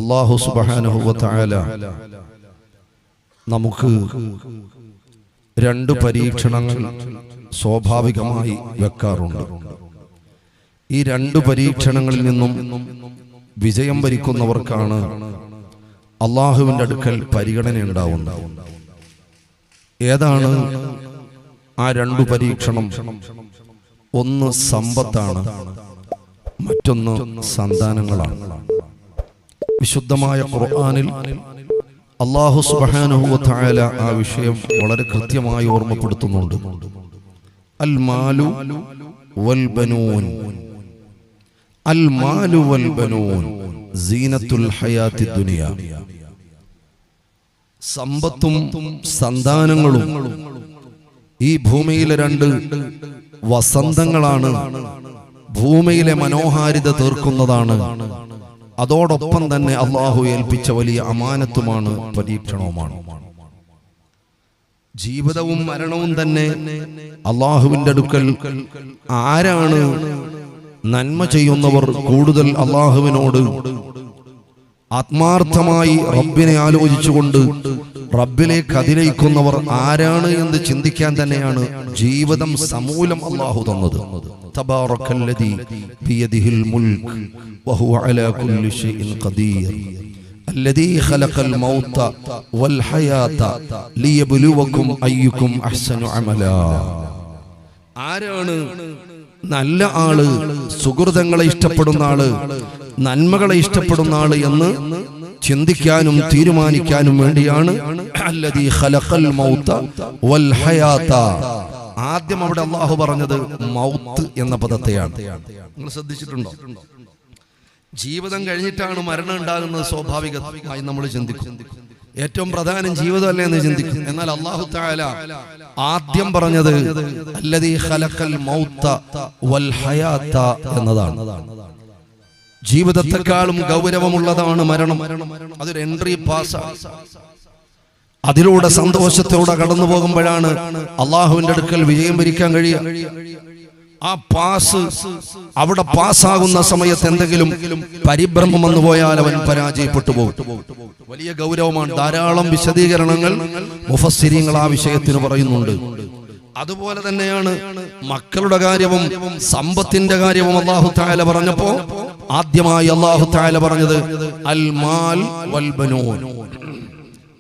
അല്ലാഹു സുബ്ഹാനഹു വ തആല നമുക്ക് രണ്ട് പരീക്ഷണങ്ങൾ സ്വാഭാവികമായി വെക്കാറുണ്ട്. ഈ രണ്ട് പരീക്ഷണങ്ങളിൽ നിന്നും വിജയം വരിക്കുന്നവർക്കാണ് അള്ളാഹുവിൻ്റെ അടുക്കൽ പരിഗണന ഉണ്ടാവുന്നത്. ഏതാണ് ആ രണ്ടു പരീക്ഷണം? ഒന്ന് സമ്പത്താണ്, മറ്റൊന്ന് സന്താനങ്ങളാണ്. വിശുദ്ധമായ ഖുർആനിൽ അല്ലാഹു സുബ്ഹാനഹു വ തആല ആ വിഷയം വളരെ കൃത്യമായി ഓർമ്മപ്പെടുത്തുന്നുണ്ട്. അൽ മാലു വൽ ബനൂൻ, അൽ മാലു വൽ ബനൂൻ സീനത്തുൽ ഹയാത്തി ദുനിയ. സമ്പത്തും സന്താനങ്ങളും ഈ ഭൂമിയിലെ രണ്ട് വസന്തങ്ങളാണ്, ഭൂമിയിലെ മനോഹാരിത തീർക്കുന്നതാണ്. അതോടൊപ്പം തന്നെ അള്ളാഹു ഏൽപ്പിച്ച വലിയ അമാനത്തുമാണ്, പരീക്ഷണവുമാണ്. ജീവിതവും മരണവും തന്നെ അള്ളാഹുവിന്റെ അടുക്കൽ ആരാണ് നന്മ ചെയ്യുന്നവർ, കൂടുതൽ അള്ളാഹുവിനോട് ആത്മാർത്ഥമായി റബ്ബിനെ ആലോചിച്ചുകൊണ്ട് റബ്ബിലേക്ക് അതിലയിക്കുന്നവർ ആരാണ് എന്ന് ചിന്തിക്കാൻ തന്നെയാണ് ജീവിതം സമൂലം അള്ളാഹു തന്നത്. തബാറക്കല്ലദീ ബിയദിഹിൽ മുൽക്ക് വഹുവ അലാ കുല്ലി ഷൈഇൻ ഖദീർ അല്ലദീ ഖലഖൽ മൗത വൽ ഹയാത ലിയബ്ലുവകും അയ്യുകും അഹ്സനു അമലാ. ആരാണ് നല്ല ആള്, സുഹൃതങ്ങളെ ഇഷ്ടപ്പെടുന്ന ആള്, നന്മകളെ ഇഷ്ടപ്പെടുന്ന ആള് എന്ന് ചിന്തിക്കാനും തീരുമാനിക്കാനും വേണ്ടിയാണ് അല്ലദീ ഖലഖൽ മൗത വൽ ഹയാത. ആദ്യം അവിടെ അല്ലാഹു പറഞ്ഞത് മൗത്ത് എന്ന പദത്തെയാണ്. നിങ്ങൾ ശ്രദ്ധിച്ചിട്ടുണ്ടോ? ജീവിതം കഴിഞ്ഞിട്ടാണ് മരണം ഉണ്ടാകുന്നത്. സ്വാഭാവികമായി നമ്മൾ ചിന്തിക്കും ഏറ്റവും പ്രധാനം ജീവിതമല്ലേ എന്ന് ചിന്തിക്കും. എന്നാൽ അല്ലാഹു തആല ആദ്യം പറഞ്ഞത് അല്ലദീ ഖലഖൽ മൗത വൽ ഹയാത എന്നതാണ്. ജീവിതത്തെക്കാളും ഗൗരവമുള്ളതാണ് മരണം. അതൊരു എൻട്രി പാസ്സാണ്. അതിലൂടെ സന്തോഷത്തോടെ കടന്നു പോകുമ്പോഴാണ് അള്ളാഹുവിന്റെ അടുക്കൽ വിജയം വരിക്കാൻ കഴിയുക. ആ പാസ് അവിടെ പാസ്സാകുന്ന സമയത്ത് എന്തെങ്കിലും പരിഭ്രമം വന്നു പോയാൽ അവൻ പരാജയപ്പെട്ടു പോകും. വലിയ ഗൗരവമാണ്. ധാരാളം വിശദീകരണങ്ങൾ മുഫസ്സിരീങ്ങൾ ആ വിഷയത്തിന് പറയുന്നുണ്ട്. അതുപോലെ തന്നെയാണ് മക്കളുടെ കാര്യവും സമ്പത്തിന്റെ കാര്യവും അല്ലാഹു തആല പറഞ്ഞപ്പോ ആദ്യമായി അല്ലാഹു തആല പറഞ്ഞത് അൽ മാൽ വൽ ബനൂൻ.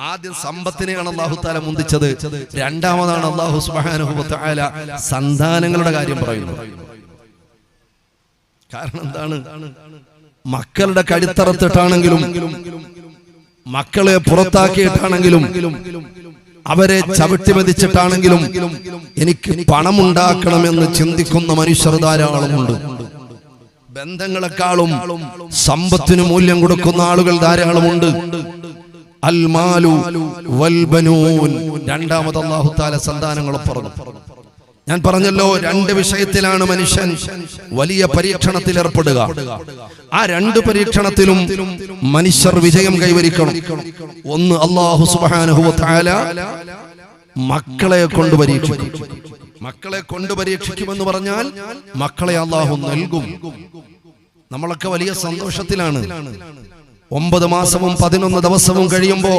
ആദ്യം സമ്പത്തിനെയാണ് അല്ലാഹു തആല മുന്തിച്ചത്. രണ്ടാമതാണ് അല്ലാഹു സുബ്ഹാനഹു വ തആല സന്താനങ്ങളുടെ കാര്യം പറയുന്നത്. കാരണം എന്താണ്? മക്കളുടെ കഴുത്തറത്തിട്ടാണെങ്കിലും മക്കളെ പുറത്താക്കിയിട്ടാണെങ്കിലും അവരെ ചവിട്ടി മെതിച്ചിട്ടാണെങ്കിലും എനിക്ക് പണമുണ്ടാക്കണമെന്ന് ചിന്തിക്കുന്ന മനുഷ്യർ ധാരാളമുണ്ട്. ബന്ധങ്ങളെക്കാളും സമ്പത്തിന് മൂല്യം കൊടുക്കുന്ന ആളുകൾ ധാരാളമുണ്ട്. അൽ മാലു വൽ ബനൂൻ. രണ്ടാമത് അല്ലാഹു തആല സന്താനങ്ങളെ പറഞ്ഞു. ഞാൻ പറഞ്ഞല്ലോ, രണ്ട് വിഷയത്തിലാണ് മനുഷ്യൻ വലിയ പരീക്ഷണത്തിൽ ഏർപ്പെടുക. ആ രണ്ട് പരീക്ഷണത്തിലും മനുഷ്യർ വിജയം കൈവരിക്കണം. ഒന്ന്, അല്ലാഹു സുബ്ഹാനഹു വ തആല മക്കളെ കൊണ്ട് പരീക്ഷിക്കും. മക്കളെ കൊണ്ട് പരീക്ഷിക്കുമെന്ന് പറഞ്ഞാൽ മക്കളെ അല്ലാഹു നൽകും. നമ്മളൊക്കെ വലിയ സന്തോഷത്തിലാണ്. 9 മാസവും 11 ദിവസവും കഴിയുമ്പോ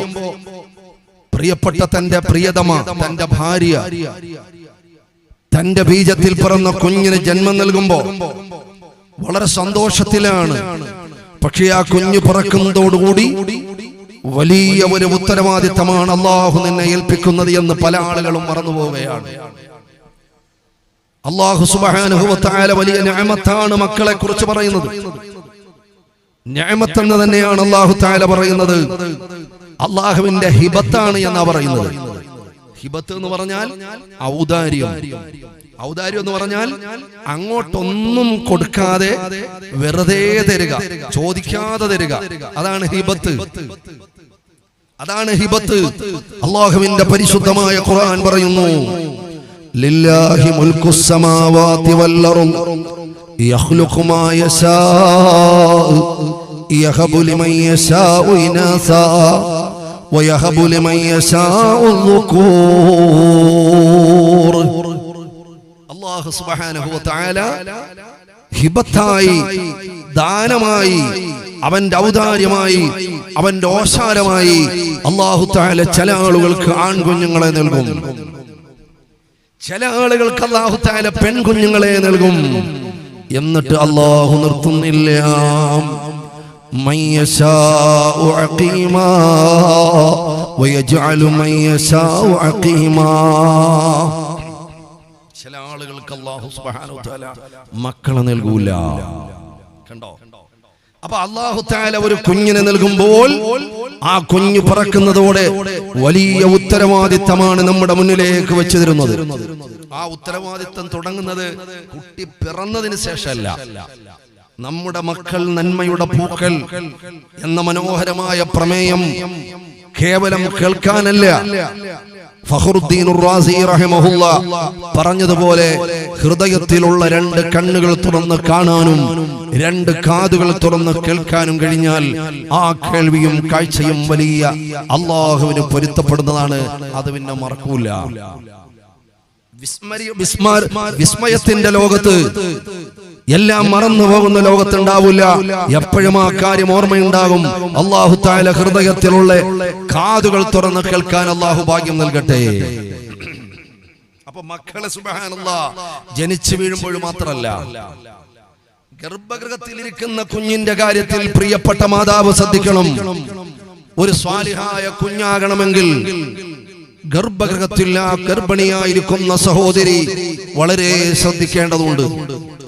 പ്രിയപ്പെട്ട തന്റെ പ്രിയതമ, തന്റെ ഭാര്യ, തന്റെ ബീജത്തിൽ പിറന്ന കുഞ്ഞിന് ജന്മം നൽകുമ്പോ വളരെ സന്തോഷത്തിലാണ്. പക്ഷേ ആ കുഞ്ഞ് പിറക്കുന്നതോടുകൂടി വലിയ ഒരു ഉത്തരവാദിത്തമാണ് അല്ലാഹു നിന്നെ ഏൽപ്പിക്കുന്നത് എന്ന് പല ആളുകളും മറന്നുപോവുകയാണ്. അല്ലാഹു സുബ്ഹാനഹു വ തആല വലിയ നിഅമത്താണ് മക്കളെ കുറിച്ച് പറയുന്നത്. നിഅമത്ത് എന്ന് തന്നെയാണ് അല്ലാഹു തആല പറയുന്നത്. അല്ലാഹുവിന്റെ ഹിബത്താണ് എന്നാ പറയുന്നത്. ഹിബത്ത് എന്ന് പറഞ്ഞാൽ ഔദാര്യം. ഔദാര്യം എന്ന് പറഞ്ഞാൽ അങ്ങോട്ടൊന്നും കൊടുക്കാതെ വെറുതെ തരിക, ചോദിക്കാതെ തരിക. അതാണ് ഹിബത്ത്. അതാണ് ഹിബത്ത്. അല്ലാഹുവിന്റെ പരിശുദ്ധമായ ഖുർആൻ പറയുന്നു, ലില്ലാഹി മുൽക്കുസ് സമാവാതി വൽ അർദ് യഖ്ലുഖു മാ യശാ യഹബു ലിമൻ യശാ ഇനാസാ ويهب لمن يشاء الذكور. അല്ലാഹു സുബ്ഹാനഹു വ തആല ഹിബത്തായി, ദാനമായി അവന്റെ ഔദാര്യമായി, അവന്റെ ഓശാരമായി അല്ലാഹു തആല ചില ആളുകൾക്ക് ആൺകുഞ്ഞുങ്ങളെ നൽകും, ചില ആളുകൾക്ക് അല്ലാഹു തആല പെൺകുഞ്ഞുങ്ങളെ നൽകും. എന്നിട്ട് അല്ലാഹു നിർത്തുന്നില്ല. മൻ യശാഉ അഖീമാ വയജ്അലു മൻ യശാഉ അഖീമാ. ചില ആളുകൾക്ക് അല്ലാഹു സുബ്ഹാനഹു വ തആല മക്കളെ നൽകൂല. കണ്ടോ? അപ്പൊ അല്ലാഹു തആല ഒരു കുഞ്ഞിനെ നൽകുമ്പോൾ ആ കുഞ്ഞ് പിറക്കുന്നതോടെ വലിയ ഉത്തരവാദിത്തമാണ് നമ്മുടെ മുന്നിലേക്ക് വെച്ചു തരുന്നത്. ആ ഉത്തരവാദിത്തം തുടങ്ങുന്നത് കുട്ടി പിറന്നതിന് ശേഷമല്ല. നമ്മുടെ മക്കൾ നന്മയുടെ പൂക്കൾ എന്ന മനോഹരമായ പ്രമേയം കേവലം കേൾക്കാനല്ല. ഫഖറുദ്ദീൻ റാസി റഹിമഹുല്ലാ പറഞ്ഞതുപോലെ ഹൃദയത്തിലുള്ള രണ്ട് കണ്ണുകൾ തുറന്ന് കാണാനും രണ്ട് കാതുകൾ തുറന്ന് കേൾക്കാനും കഴിഞ്ഞാൽ ആ കേൾവിയും കാഴ്ചയും വലിയ അല്ലാഹുവിന് പൊരുത്തപ്പെടുന്നതാണ്. അത് പിന്നെ മറക്കൂല. വിസ്മയത്തിന്റെ ലോകത്ത്, എല്ലാം മറന്നു പോകുന്ന ലോകത്തുണ്ടാവില്ല. എപ്പോഴും ആ കാര്യം ഓർമ്മയുണ്ടാകും. അല്ലാഹു തആല ഹൃദയത്തിലുള്ള കാതുകൾ തുറന്ന് കേൾക്കാൻ അല്ലാഹു ഭാഗ്യം നൽകട്ടെ. അപ്പൊ മക്കളെ സുബ്ഹാനല്ലാഹ് ജനിച്ചു വീഴുമ്പോൾ മാത്രമല്ല, ഗർഭഗൃഹത്തിലിരിക്കുന്ന കുഞ്ഞിന്റെ കാര്യത്തിൽ പ്രിയപ്പെട്ട മാതാവ് ശ്രദ്ധിക്കണം. ഒരു സ്വാലിഹായ കുഞ്ഞാകണമെങ്കിൽ ഗർഭഗൃഹത്തിൽ ആ ഗർഭിണിയായിരിക്കുന്ന സഹോദരി വളരെ ശ്രദ്ധിക്കേണ്ടതുണ്ട്.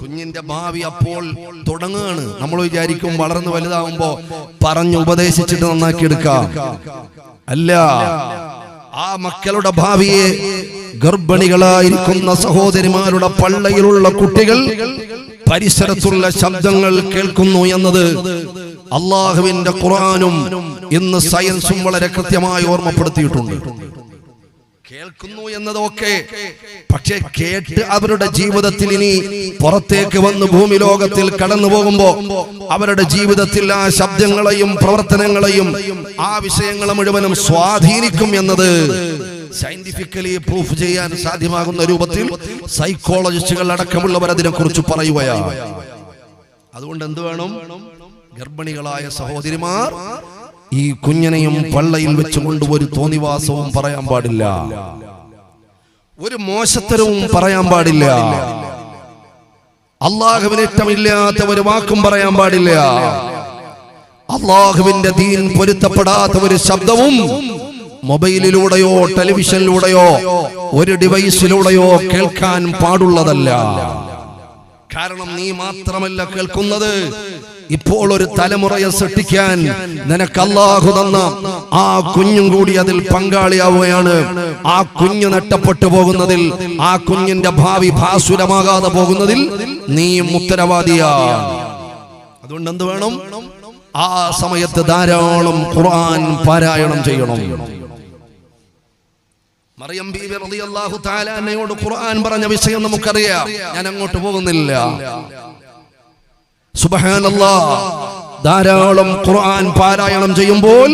കുഞ്ഞിന്റെ ഭാവി അപ്പോൾ തുടങ്ങുകയാണ്. നമ്മൾ വിചാരിക്കും വളർന്ന് വലുതാവുമ്പോ പറഞ്ഞു ഉപദേശിച്ചിട്ട് നന്നാക്കി എടുക്കാം. അല്ല, ആ മക്കളുടെ ഭാവിയെ ഗർഭിണികളായിരിക്കുന്ന സഹോദരിമാരുടെ പള്ളയിലുള്ള കുട്ടികൾ പരിസരത്തുള്ള ശബ്ദങ്ങൾ കേൾക്കുന്നു എന്നത് അല്ലാഹുവിന്റെ ഖുർആനും ഇന്ന് സയൻസും വളരെ കൃത്യമായി ഓർമ്മപ്പെടുത്തിയിട്ടുണ്ട്. കേൾക്കുന്നു എന്നതൊക്കെ, പക്ഷെ കേട്ട് അവരുടെ ജീവിതത്തിൽ ഇനി പുറത്തേക്ക് വന്ന് ഭൂമി ലോകത്തിൽ കടന്നു പോകുമ്പോ അവരുടെ ജീവിതത്തിൽ ആ ശബ്ദങ്ങളെയും പ്രവർത്തനങ്ങളെയും ആ വിഷയങ്ങളെ മുഴുവനും സ്വാധീനിക്കും എന്നത് സയന്റിഫിക്കലി പ്രൂഫ് ചെയ്യാൻ സാധ്യമാകുന്ന രൂപത്തിൽ സൈക്കോളജിസ്റ്റുകൾ അടക്കമുള്ളവർ അതിനെ കുറിച്ച് പറയുകയാണ്. അതുകൊണ്ട് എന്ത് വേണം? ഗർഭിണികളായ സഹോദരിമാർ ഈ കുഞ്ഞിനെയും പള്ളയിൽ വെച്ചുകൊണ്ട് ഒരു തോന്നിവാസവും പറയാൻ പാടില്ല, ഒരു മോശത്തരവും പറയാൻ പാടില്ല, അല്ലാഹുവിന് ഇഷ്ടമില്ലാത്ത ഒരു വാക്കും പറയാൻ പാടില്ല, അല്ലാഹുവിന്റെ ദീൻ പൊരുത്തപ്പെടാത്ത ഒരു ശബ്ദവും മൊബൈലിലൂടെയോ ടെലിവിഷനിലൂടെയോ ഒരു ഡിവൈസിലൂടെയോ കേൾക്കാൻ പാടുള്ളതല്ല. കാരണം നീ മാത്രമല്ല കേൾക്കുന്നത്, ഇപ്പോൾ ഒരു തലമുറയെ സൃഷ്ടിക്കാൻ നിനക്ക് അല്ലാഹു തന്ന ആ കുഞ്ഞും കൂടി അതിൽ പങ്കാളിയാവുകയാണ്. ആ കുഞ്ഞ് നഷ്ടപ്പെട്ടു പോകുന്നതിൽ, ആ കുഞ്ഞിന്റെ ഭാവി ഭാസുരമാകാതെ പോകുന്നതിൽ നീയും ഉത്തരവാദിയാണ്. അതുകൊണ്ട് എന്ത് വേണം? ആ സമയത്ത് ധാരാളം ഖുർആൻ പാരായണം ചെയ്യണം. മറിയം ബീവി റളിയല്ലാഹു തആല അൻഹയോട് ഖുർആൻ പറഞ്ഞ വിഷയം നമുക്കറിയാം. ഞാൻ അങ്ങോട്ട് പോകുന്നില്ല. സുബ്ഹാനല്ലാഹ്, ധാരാളം ഖുർആൻ പാരായണം ചെയ്യുമ്പോൾ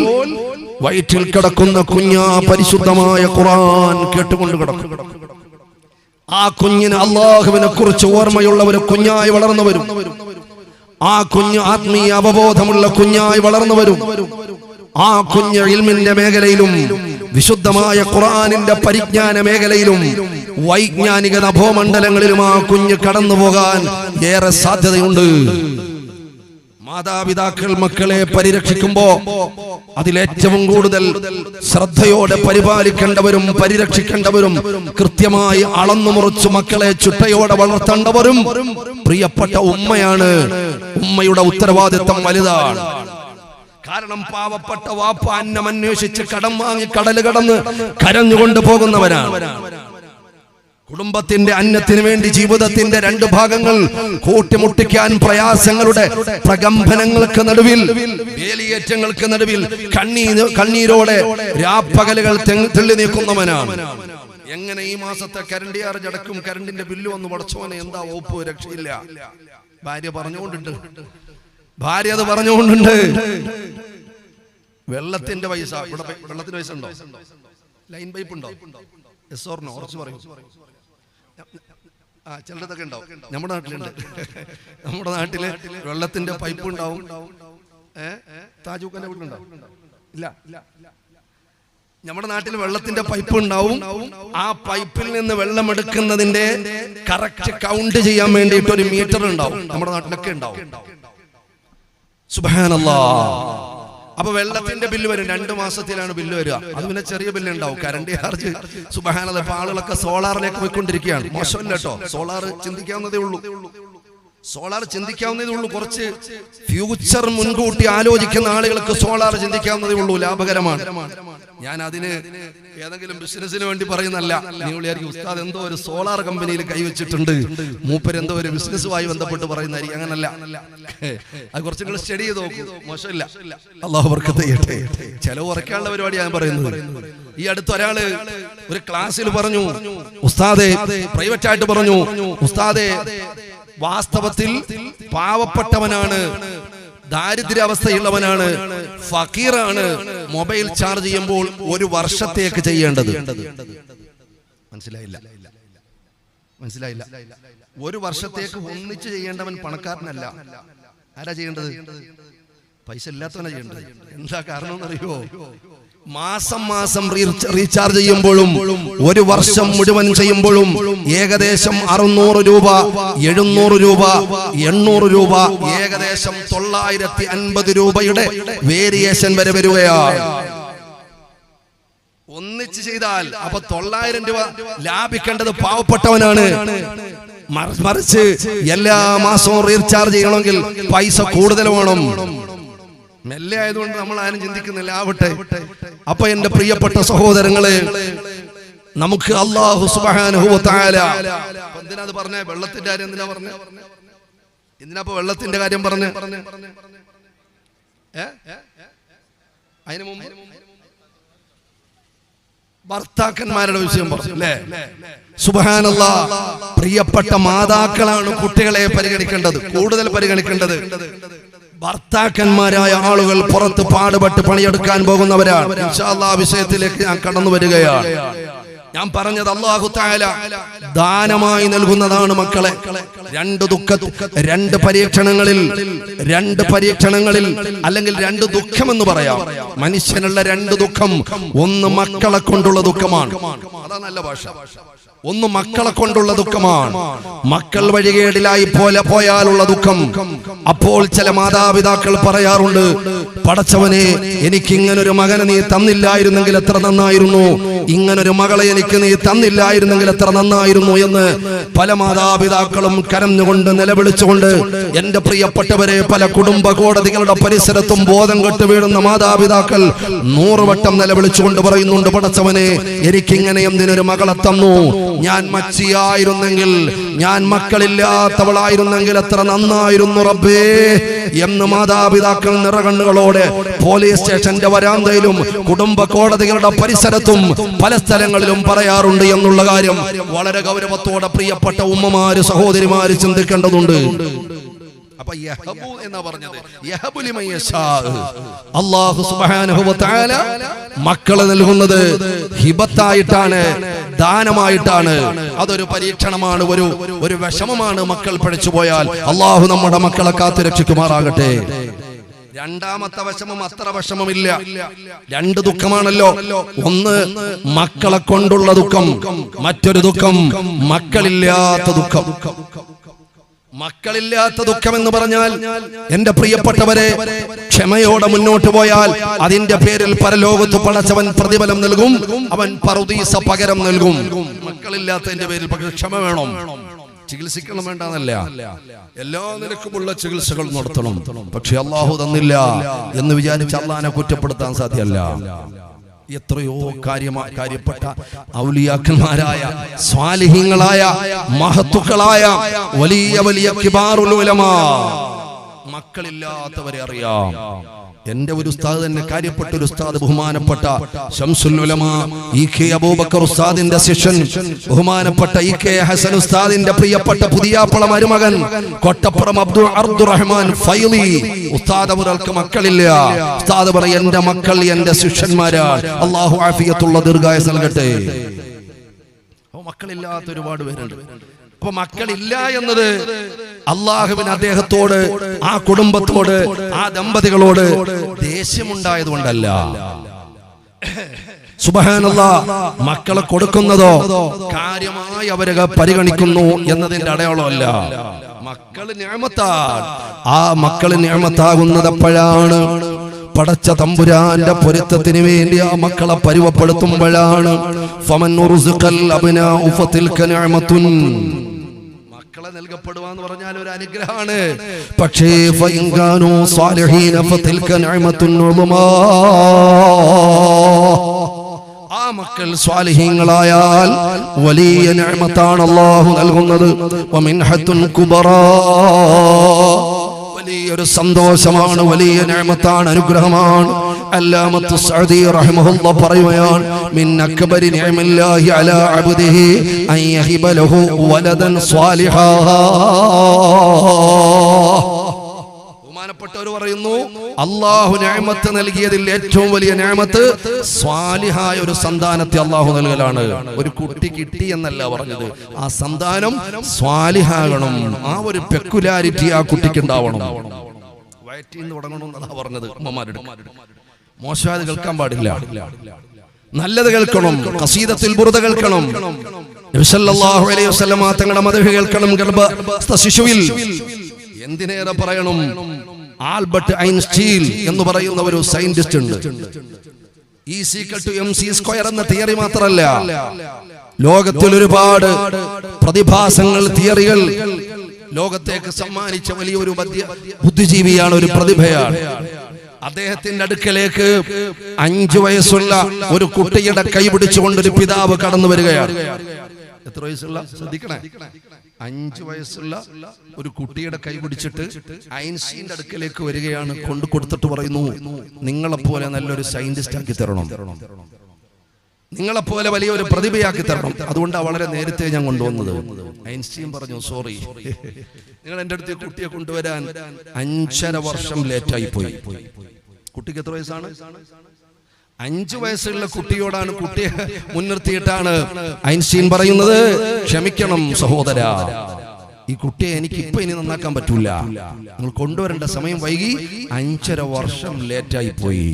വയറ്റിൽ കിടക്കുന്ന കുഞ്ഞ് പരിശുദ്ധമായ ഖുർആൻ കേട്ടുകൊണ്ട് കിടക്കും. ആ കുഞ്ഞിന് അല്ലാഹുവിനെ കുറിച്ച് ഓർമ്മയുള്ള ഒരു കുഞ്ഞായി വളർന്നു വരും. ആ കുഞ്ഞ് ആത്മീയ അവബോധമുള്ള കുഞ്ഞായി വളർന്നു വരും. ആ കുഞ്ഞ് ഇൽമിന്റെ മേഖലയിലും വിശുദ്ധമായ ഖുർആനിന്റെ പരിജ്ഞാന മേഖലയിലും വൈജ്ഞാനിക നഭോമണ്ഡലങ്ങളിലും ആ കുഞ്ഞ് കടന്നു പോകാൻ ഏറെ സാധ്യതയുണ്ട്. മാതാപിതാക്കൾ മക്കളെ പരിരക്ഷിക്കുമ്പോ അതിലേറ്റവും കൂടുതൽ ശ്രദ്ധയോടെ പരിപാലിക്കേണ്ടവരും പരിരക്ഷിക്കേണ്ടവരും കൃത്യമായി അളന്നു മുറിച്ച് മക്കളെ ചുട്ടയോടെ വളർത്തേണ്ടവരും പ്രിയപ്പെട്ട ഉമ്മയാണ്. ഉമ്മയുടെ ഉത്തരവാദിത്തം വലുതാണ്. കാരണം പാവപ്പെട്ട വാപ്പ അന്നം അന്വേഷിച്ച് കടം വാങ്ങി കടൽ കടന്ന് കരഞ്ഞുകൊണ്ട് പോകുന്നവരാണ്. കുടുംബത്തിന്റെ അന്നത്തിന് വേണ്ടി ജീവിതത്തിന്റെ രണ്ട് ഭാഗങ്ങൾ കൂട്ടിമുട്ടിക്കാൻ പ്രയാസങ്ങളുടെ പ്രകമ്പനങ്ങൾക്ക് നടുവിൽ, വേലിയേറ്റങ്ങൾക്ക് നടുവിൽ കണ്ണീരോടെ രാപ്പകലുകൾ തെള്ളി നീക്കുന്നവനാണ്. എങ്ങനെ ഈ മാസത്തെ കരണ്ട് ചാർജ് അടക്കും, കരണ്ടിന്റെ ബില്ല് വന്ന് പടച്ചോനെ എന്താ വകുപ്പ്, രക്ഷയില്ല. ഭാര്യ പറഞ്ഞുകൊണ്ടുണ്ട്, ഭാര്യ അത് പറഞ്ഞുകൊണ്ടുണ്ട്. വെള്ളത്തിന്റെ പൈസ, ഇവിടെ വെള്ളത്തിന്റെ പൈസ ഉണ്ടോ? ലൈൻ പൈപ്പ് ഉണ്ടോ? Yes or no? ഉറച്ചു പറയും. ചിലതൊക്കെ ഉണ്ടാവും. നമ്മുടെ നാട്ടിലുണ്ട്. നമ്മുടെ നാട്ടില് വെള്ളത്തിന്റെ പൈപ്പ് ഉണ്ടാവും, താജൂക്കന്റെ വീട്ടിലുണ്ടോ? ഇല്ല. നമ്മുടെ നാട്ടിൽ വെള്ളത്തിന്റെ പൈപ്പ് ഉണ്ടാവും. ആ പൈപ്പിൽ നിന്ന് വെള്ളം എടുക്കുന്നതിന്റെ കറക്റ്റ് കൗണ്ട് ചെയ്യാൻ വേണ്ടിയിട്ട് ഒരു മീറ്റർ ഉണ്ടാവും. നമ്മുടെ നാട്ടിലൊക്കെ ഉണ്ടാവും. സുബ്ഹാനല്ലാഹ്. അപ്പൊ വെള്ളത്തിന്റെ ബില്ല് വരും. 2 മാസത്തിലാണ് ബില്ല് വരിക. അത് പിന്നെ ചെറിയ ബില്ല് ഉണ്ടാവും. Current charge. സുബ്ഹാനല്ലാഹ്. ഇപ്പൊ ആളുകളൊക്കെ സോളാറിലേക്ക് പോയിക്കൊണ്ടിരിക്കുകയാണ്. മോശമല്ല കേട്ടോ, സോളാർ ചിന്തിക്കാവുന്നതേ ഉള്ളൂ. കുറച്ച് ഫ്യൂച്ചർ മുൻകൂട്ടി ആലോചിക്കുന്ന ആളുകൾക്ക് സോളാർ ചിന്തിക്കാവുന്നതേ ഉള്ളൂ. ലാഭകരമാണ്. ഞാൻ അതിന് ഏതെങ്കിലും ബിസിനസിന് വേണ്ടി പറയുന്നല്ല. നിങ്ങൾ വിചാരിക്കും ഉസ്താദ് എന്തോ ഒരു സോളാർ കമ്പനിയിൽ കൈവച്ചിട്ടുണ്ട്, മൂപ്പര് എന്തോ ഒരു ബിസിനസ്സുമായി ബന്ധപ്പെട്ട് പറയുന്നതായിരിക്കും. അങ്ങനല്ല. അത് കുറച്ച് നിങ്ങൾ സ്റ്റഡി ചെയ്ത് നോക്കൂ. മോശമില്ല. അല്ലാഹു ബർക്കത്ത് ചെയ്യട്ടെ. ചെലവ് കുറയ്ക്കാനുള്ള പരിപാടി ഞാൻ പറയുന്നത്. ഈ അടുത്ത് ഒരാള് ഒരു ക്ലാസ്സിൽ പറഞ്ഞു, ഉസ്താദെ, പ്രൈവറ്റ് ആയിട്ട് പറഞ്ഞു, ഉസ്താദെ, വാസ്തവത്തിൽ പാവപ്പെട്ടവനാണ്, ദാരിദ്ര്യാവസ്ഥയുള്ളവനാണ്, ഫക്കീറാണ് മൊബൈൽ ചാർജ് ചെയ്യുമ്പോൾ 1 വർഷത്തേക്ക് ചെയ്യേണ്ടത്. മനസ്സിലായില്ല? 1 വർഷത്തേക്ക് ഒന്നിച്ച് ചെയ്യേണ്ടവൻ പണക്കാരനല്ല. ആരാ ചെയ്യേണ്ടത്? പൈസ ഇല്ലാത്തവനാ ചെയ്യേണ്ടത്. എന്താ കാരണം എന്നറിയോ? മാസം റീചാർജ് ചെയ്യുമ്പോഴും 1 വർഷം മുഴുവൻ ചെയ്യുമ്പോഴും ഏകദേശം 600 രൂപ, 700 രൂപ, 800 രൂപ, ഏകദേശം 950 രൂപയുടെ വേരിയേഷൻ വരെ വരികയാണ്. ഒന്നിച്ച് ചെയ്താൽ അപ്പൊ 900 രൂപ ലാഭിക്കേണ്ടത് പാവപ്പെട്ടവനാണ്. മറിച്ച് എല്ലാ മാസവും റീചാർജ് ചെയ്യണമെങ്കിൽ പൈസ കൂടുതൽ വേണം. മെല്ലെ ആയതുകൊണ്ട് നമ്മൾ ആരും ചിന്തിക്കുന്നില്ല. ആവട്ടെ. അപ്പൊ എന്റെ പ്രിയപ്പെട്ട സഹോദരങ്ങളെ, നമുക്ക് അല്ലാഹു സുബ്ഹാനഹു വ തആല എന്തിനാ അത് പറഞ്ഞേ? വെള്ളത്തിന്റെ കാര്യം എന്തിനാ പറഞ്ഞേ? എന്തിനാ ഇപ്പൊ വെള്ളത്തിന്റെ കാര്യം പറഞ്ഞേ? അതിനു മുമ്പ് ഭർത്താക്കന്മാരുടെ വിഷയം പറഞ്ഞു അല്ലേ? സുബ്ഹാനല്ലാഹ്. പ്രിയപ്പെട്ട മാതാക്കളാണ് കുട്ടികളെ പരിഗണിക്കേണ്ടത്, കൂടുതൽ പരിഗണിക്കേണ്ടത്. ഭർത്താക്കന്മാരായ ആളുകൾ പുറത്ത് പാടുപെട്ട് പണിയെടുക്കാൻ പോകുന്നവരാണ്. ഇൻഷാ അല്ലാഹ് വിഷയത്തിലേക്ക് ഞാൻ കടന്നു വരികയാണ്. ഞാൻ പറഞ്ഞത് അല്ലാഹു തആല ദാനമായി നൽകുന്നതാണ് മക്കളെ. 2 പരീക്ഷണങ്ങളിൽ അല്ലെങ്കിൽ 2 ദുഃഖമെന്ന് പറയാം. മനുഷ്യനുള്ള 2 ദുഃഖം. ഒന്ന് മക്കളെ കൊണ്ടുള്ള ദുഃഖമാണ്. അതാ നല്ല ഭാഷ. ഒന്ന് മക്കളെ കൊണ്ടുള്ള ദുഃഖമാണ്. മക്കൾ വഴികേടിലായി പോയാലുള്ള ദുഃഖം. അപ്പോൾ ചില മാതാപിതാക്കൾ പറയാറുണ്ട്, പടച്ചവനെ, എനിക്ക് ഇങ്ങനൊരു മകനെ നീ തന്നില്ലായിരുന്നെങ്കിൽ എത്ര നന്നായിരുന്നു, ഇങ്ങനൊരു മകളെ എനിക്ക് നീ തന്നില്ലായിരുന്നെങ്കിൽ എത്ര നന്നായിരുന്നു എന്ന് പല മാതാപിതാക്കളും കരഞ്ഞുകൊണ്ട് നിലവിളിച്ചുകൊണ്ട്, എന്റെ പ്രിയപ്പെട്ടവരെ, പല കുടുംബ കോടതികളുടെ പരിസരത്തും ബോധം കെട്ട് വീഴുന്ന മാതാപിതാക്കൾ 100 വട്ടം നിലവിളിച്ചുകൊണ്ട് പറയുന്നുണ്ട്, പടച്ചവനെ, എനിക്കിങ്ങനെ എന്തിനൊരു മകളെ തന്നു, ഞാൻ മച്ചിയായിരുന്നെങ്കിൽ, ഞാൻ മക്കളില്ലാത്തവളായിരുന്നെങ്കിൽ എത്ര നന്നായിരുന്നു റബ്ബേ എന്ന് മാതാപിതാക്കൾ നിറകണ്ണുകളോടെ പോലീസ് സ്റ്റേഷന്റെ വരാന്തയിലും കുടുംബ കോടതികളുടെ പരിസരത്തും പല സ്ഥലങ്ങളിലും പറയാറുണ്ട് എന്നുള്ള കാര്യം വളരെ ഗൗരവത്തോടെ പ്രിയപ്പെട്ട ഉമ്മമാര്, സഹോദരിമാര് ചിന്തിക്കേണ്ടതുണ്ട്. അപ്പൊ യഹബു എന്നാ പറഞ്ഞത്. യഹബു ലിമൻ യശാ. അല്ലാഹു സുബ്ഹാനഹു വ തആല മക്കളെ നൽകുന്നത് ഹിബത്തായിട്ടാണ്, ദാനമായിട്ടാണ്. അതൊരു പരീക്ഷണമാണ്, ഒരു വിഷമമാണ്. മക്കൾ പിഴച്ചു പോയാൽ അല്ലാഹു നമ്മുടെ മക്കളെ കാത്തു രക്ഷിക്കുമാറാകട്ടെ. രണ്ടാമത്തെ വിഷമം അത്ര വിഷമമില്ല. 2 ദുഃഖമാണല്ലോ. ഒന്ന് മക്കളെ കൊണ്ടുള്ള ദുഃഖം, മറ്റൊരു ദുഃഖം മക്കളില്ലാത്ത ദുഃഖം. മക്കളില്ലാത്ത ദുഃഖം എന്ന് പറഞ്ഞാൽ, എന്റെ പ്രിയപ്പെട്ടവരെ, ക്ഷമയോടെ മുന്നോട്ട് പോയാൽ അതിന്റെ പേരിൽ പരലോകത്ത് പടച്ചവൻ പ്രതിഫലം നൽകും, അവൻ പറുദീസ പകരം നൽകും. മക്കളില്ലാത്തതിന്റെ പേരിൽ പക്ഷെ ക്ഷമ വേണം. ചികിത്സിക്കണം വേണ്ടെന്നല്ല, എല്ലാ നിലക്കുമുള്ള ചികിത്സകൾ നടത്തണം. പക്ഷെ അല്ലാഹു തന്നില്ല എന്ന് വിചാരിച്ച് അല്ലാഹുവിനെ കുറ്റപ്പെടുത്താൻ സാധ്യമല്ല. എത്രയോ കാര്യപ്പെട്ട ഔലിയാക്കന്മാരായ, സ്വാലിഹീങ്ങളായ, മഹത്തുക്കളായ വലിയ കിബാറുൽ ഉലമാ മക്കളില്ലാത്തവരെ അറിയാം. എന്റെ ഒരു ഉസ്താദ് തന്നെ, കാര്യപ്പെട്ട ഒരു ഉസ്താദ്, ബഹുമാനപ്പെട്ട ശംസുൽ ഉലമാ ഇ.കെ. അബൂബക്കർ ഉസ്താദിന്റെ ശിഷ്യൻ, ബഹുമാനപ്പെട്ട ഇ.കെ. ഹസൻ ഉസ്താദിന്റെ പ്രിയപ്പെട്ട പുതിയാപ്പള മരുമകൻ കൊട്ടപ്പുറം അബ്ദുറഹ്മാൻ ഫൈലി ഉസ്താദ് അവർക്ക് മക്കളില്ല. ഉസ്താദ് പറയും, എന്റെ മക്കൾ എന്റെ ശിഷ്യന്മാരാണ്. അല്ലാഹു ആഫിയത്തുള്ള ദീർഘായുസ്സ് നൽകട്ടെ. മക്കളില്ലാത്ത ഒരുപാട് പേരുണ്ട്. അപ്പൊ മക്കളില്ല എന്നത് അള്ളാഹുവിന് അദ്ദേഹത്തോട്, ആ കുടുംബത്തോട്, ആ ദമ്പതികളോട് ദേഷ്യമുണ്ടായതുകൊണ്ടല്ല. സുബ്ഹാനല്ലാഹ്, മക്കളെ കൊടുക്കുന്നതോ കാര്യമായി അവരെ പരിഗണിക്കുന്നു എന്നതിന്റെ അടയാളമല്ല. മക്കള് നിഅമത്താണ്. ആ മക്കള് നിഅമത്താകുന്നത് എപ്പോഴാണ്? പടച്ച തമ്പുരാന്റെ പൊരുത്തത്തിന് വേണ്ടി ആ മക്കളെ പരുവപ്പെടുത്തുമ്പോഴാണ്. ഫമൻ ഉർസിഖൽ അബ്നാഉ ഫതിൽക നിഅമത്തുൻ, മക്കളെ നൽകപ്പെടുവാന്ന് പറഞ്ഞാൽ ഒരു അനുഗ്രഹമാണ്. പക്ഷേ ഫഇൻ കാനൂ സാലിഹീന ഫതിൽക നിഅമത്തുൻ ഉളുമാ, ആ മക്കൾ സ്വാലിഹീങ്ങളായാൽ വലിയ നിഅമത്താണ് അല്ലാഹു നൽകുന്നത്. വമിൻഹത്തുൻ കുബറാ, വലിയൊരു സന്തോഷമാണ്, വലിയ നിഅമത്താണ്, അനുഗ്രഹമാണ്. അല്ലാമത്തു സഅദി റഹിമഹുല്ലാഹ് പറയുകയാണ്, മിൻ അക്ബരി നിഅമില്ലാഹി അലാ അബ്ദിഹി അൻ യഹിബ ലഹു വലദൻ സ്വാലിഹാ. ബഹുമാനപ്പെട്ടവർ പറയുന്നു, അല്ലാഹു നിഅമത്ത് നൽകിയതിൽ ഏറ്റവും വലിയ നിഅമത്ത് സ്വാലിഹായ ഒരു സന്താനത്തെ അല്ലാഹു നൽകലാണ്. ഒരു കുട്ടി കിട്ടി എന്നല്ല പറഞ്ഞത്, ആ സന്താനം സ്വാലിഹാകണം. ആ ഒരു പെക്കുലാരിറ്റി ആ കുട്ടിക്ക് ഉണ്ടാവണം. വയറ്റിൽ നിന്ന് തുടങ്ങണമെന്നാണ് പറഞ്ഞത് ഉമ്മമാരുടെ. മോശമായത് കേൾക്കാൻ പാടില്ല, നല്ലത് കേൾക്കണം. ഖസീദത്തുൽ ബുർദ കേൾക്കണം. നബി സല്ലല്ലാഹു അലൈഹി വസല്ലം തങ്ങളുടെ മദ്ഹ് കേൾക്കണം. ഗർഭസ്ഥ ശിശുവിൽ എന്തിനേറെ പറയണം, ആൽബർട്ട് ഐൻസ്റ്റീൻ എന്ന് പറയുന്ന ഒരു സയന്റിസ്റ്റ് ഉണ്ട്. E=mc² എന്ന തിയറി മാത്രമല്ല, ലോകത്തിൽ ഒരുപാട് പ്രതിഭാസങ്ങൾ, തിയറികൾ ലോകത്തേക്ക് സമ്മാനിച്ച വലിയൊരു ബുദ്ധിജീവിയാണ്, ഒരു പ്രതിഭയാണ്. അദ്ദേഹത്തിന്റെ അടുക്കലേക്ക് 5 വയസ്സുള്ള ഒരു കുട്ടിയുടെ കൈ പിടിച്ചുകൊണ്ടൊരു പിതാവ് കടന്നു വരികയാണ്. എത്ര വയസ്സുള്ള? ശ്രദ്ധിക്കണേ, 5 വയസ്സുള്ള ഒരു കുട്ടിയുടെ കൈ പിടിച്ചിട്ട് ഐൻസ്റ്റീന്റെ അടുക്കലേക്ക് വരികയാണ്. കൊണ്ടു കൊടുത്തിട്ട് പറയുന്നു, നിങ്ങളെപ്പോലെ നല്ലൊരു സയന്റിസ്റ്റ് ആക്കി തരണം, നിങ്ങളെപ്പോലെ വലിയൊരു പ്രതിഭയാക്കി തരണം. അതുകൊണ്ടാണ് വളരെ നേരത്തെ ഞാൻ കൊണ്ടുവന്നത്. ഐൻസ്റ്റീൻ പറഞ്ഞു, സോറി, നിങ്ങൾ എൻ്റെ അടുത്ത് കുട്ടിയെ കൊണ്ടുവരാൻ 5.5 വർഷം ലേറ്റായി പോയി. കുട്ടിക്ക് എത്ര വയസ്സാണ്? 5 വയസ്സുള്ള കുട്ടിയോടാണ്, കുട്ടിയെ മുൻനിർത്തിയിട്ടാണ് ഐൻസ്റ്റീൻ പറയുന്നത്, ക്ഷമിക്കണം സഹോദര, ഈ കുട്ടിയെ എനിക്ക് ഇപ്പൊ ഇനി നന്നാക്കാൻ പറ്റൂല, നിങ്ങൾ കൊണ്ടുവരേണ്ട സമയം വൈകി, 5.5 വർഷം ലേറ്റായി പോയി.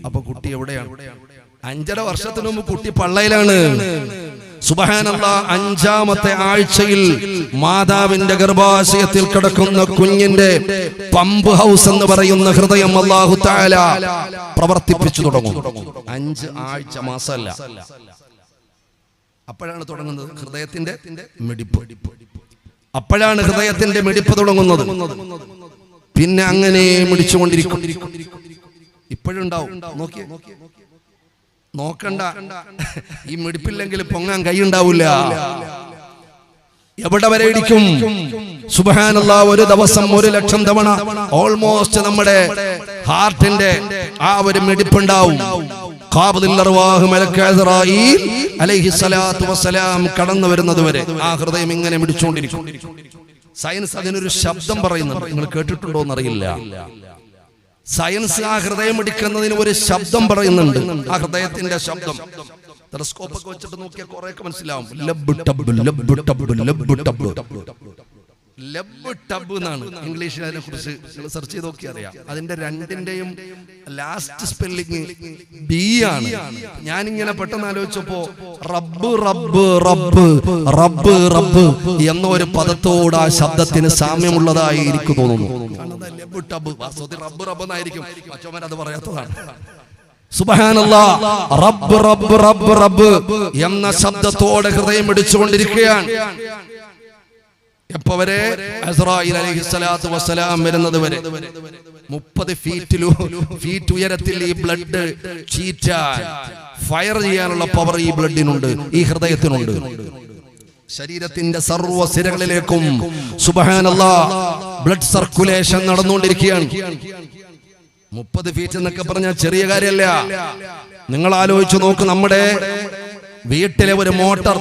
അപ്പൊ കുട്ടി എവിടെയാണ്? 5.5 വർഷത്തിന് മുമ്പ് കുട്ടി പള്ളയിലാണ്. സുബ്ഹാനല്ലാഹ്, 5ാമത്തെ ആഴ്ചയിൽ മാതാവിന്റെ ഗർഭാശയത്തിൽ കിടക്കുന്ന കുഞ്ഞിന്റെ പമ്പ് ഹൗസ് എന്ന് പറയുന്ന ഹൃദയം അല്ലാഹു തആല പ്രവർത്തിപ്പിച്ചു തുടങ്ങും. 5 ആഴ്ച, മാസമല്ല. അപ്പോഴാണ് തുടങ്ങുന്നത് ഹൃദയത്തിന്റെ മിടിപ്പ്. അപ്പോഴാണ് ഹൃദയത്തിന്റെ മിടിപ്പ് തുടങ്ങുന്നത്. പിന്നെ അങ്ങനെ മിടിച്ചുകൊണ്ടിരിക്കും. ഇപ്പോഴുണ്ടാവും. നോക്കിയേ, നോക്കണ്ട, ഈ മിടിപ്പില്ലെങ്കിൽ പൊങ്ങാൻ കൈയുണ്ടാവില്ല. എവിടെ വരെ ഇടിക്കും? സുബ്ഹാനല്ലാഹ്, ഒരു ദിവസം 1,00,000 തവണ ഓൾമോസ്റ്റ് നമ്മുടെ ഹാർട്ടിന്റെ ആ ഒരു മിടിപ്പുണ്ടാവും. ഖാബിദുൽ അർവാഹ് മലക്ക് അസ്റായീൽ അലൈഹിസ്സലാത്തു വസ്സലാം കടന്നു വരുന്നത് വരെ ആ ഹൃദയം ഇങ്ങനെ മിടിച്ചുകൊണ്ടിരിക്കും. സയൻസ് അതിനൊരു ശബ്ദം പറയുന്നുണ്ട്, നിങ്ങൾ കേട്ടിട്ടുണ്ടോ എന്നറിയില്ല. സയൻസ് ആ ഹൃദയം ഇടിക്കുന്നതിന് ഒരു ശബ്ദം പറയുന്നുണ്ട്. ആ ഹൃദയത്തിന്റെ ശബ്ദം ടെലസ്കോപ്പ് ഒക്കെ വെച്ചിട്ട് നോക്കിയാൽ കുറെയൊക്കെ മനസ്സിലാവും. Labh tub Labh tub Labh tub Labh tub എന്നാണ് ഇംഗ്ലീഷിൽ. അതിനെ കുറിച്ച് സെർച്ച് ചെയ്ത് നോക്കി അറിയാം. അതിന്റെ രണ്ടിന്റെയും ലാസ്റ്റ് സ്പെല്ലിങ് ബി ആണ്. ഞാനിങ്ങനെ പെട്ടെന്ന് ആലോചിച്ചപ്പോ റബ്ബ് റബ്ബ് റബ്ബ് റബ്ബ് റബ്ബ് എന്ന ഒരു പദത്തോട് ആ ശബ്ദത്തിന് സാമ്യമുള്ളതായി എനിക്ക് തോന്നുന്നു. ലബ് ടബ് റബ്ബ് റബ്ബ് എന്നായിരിക്കും, മറ്റവൻ അത് പറയാത്തതാണ്. സുബ്ഹാനല്ലാഹ്, റബ്ബ് റബ്ബ് റബ്ബ് റബ്ബ് എന്ന ശബ്ദത്തോടെ ഹൃദയം ഇടിച്ചുകൊണ്ടിരിക്കുകയാണ്. എപ്പോ വരെ? അസ്റായീൽ അലൈഹിസ്സലാത്തു വസ്സലാം വരുന്നത് വരെ. 30 ഫീറ്റ് ഉയരത്തിൽ ഈ ബ്ലഡ് ചീറ്റാൻ, ഫയർ ചെയ്യാനുള്ള പവർ ഈ ബ്ലഡിനുണ്ട്, ഈ ഹൃദയത്തിനുണ്ട്. ശരീരത്തിന്റെ സർവ്വ സിരകളിലേക്കും സുബ്ഹാനല്ലാഹ് ബ്ലഡ് സർക്കുലേഷൻ നടന്നുകൊണ്ടിരിക്കുകയാണ്. 30 ഫീറ്റ് എന്നൊക്കെ പറഞ്ഞാൽ ചെറിയ കാര്യമല്ല. നിങ്ങൾ ആലോചിച്ച് നോക്ക്, നമ്മുടെ വീട്ടിലെ ഒരു മോട്ടർ,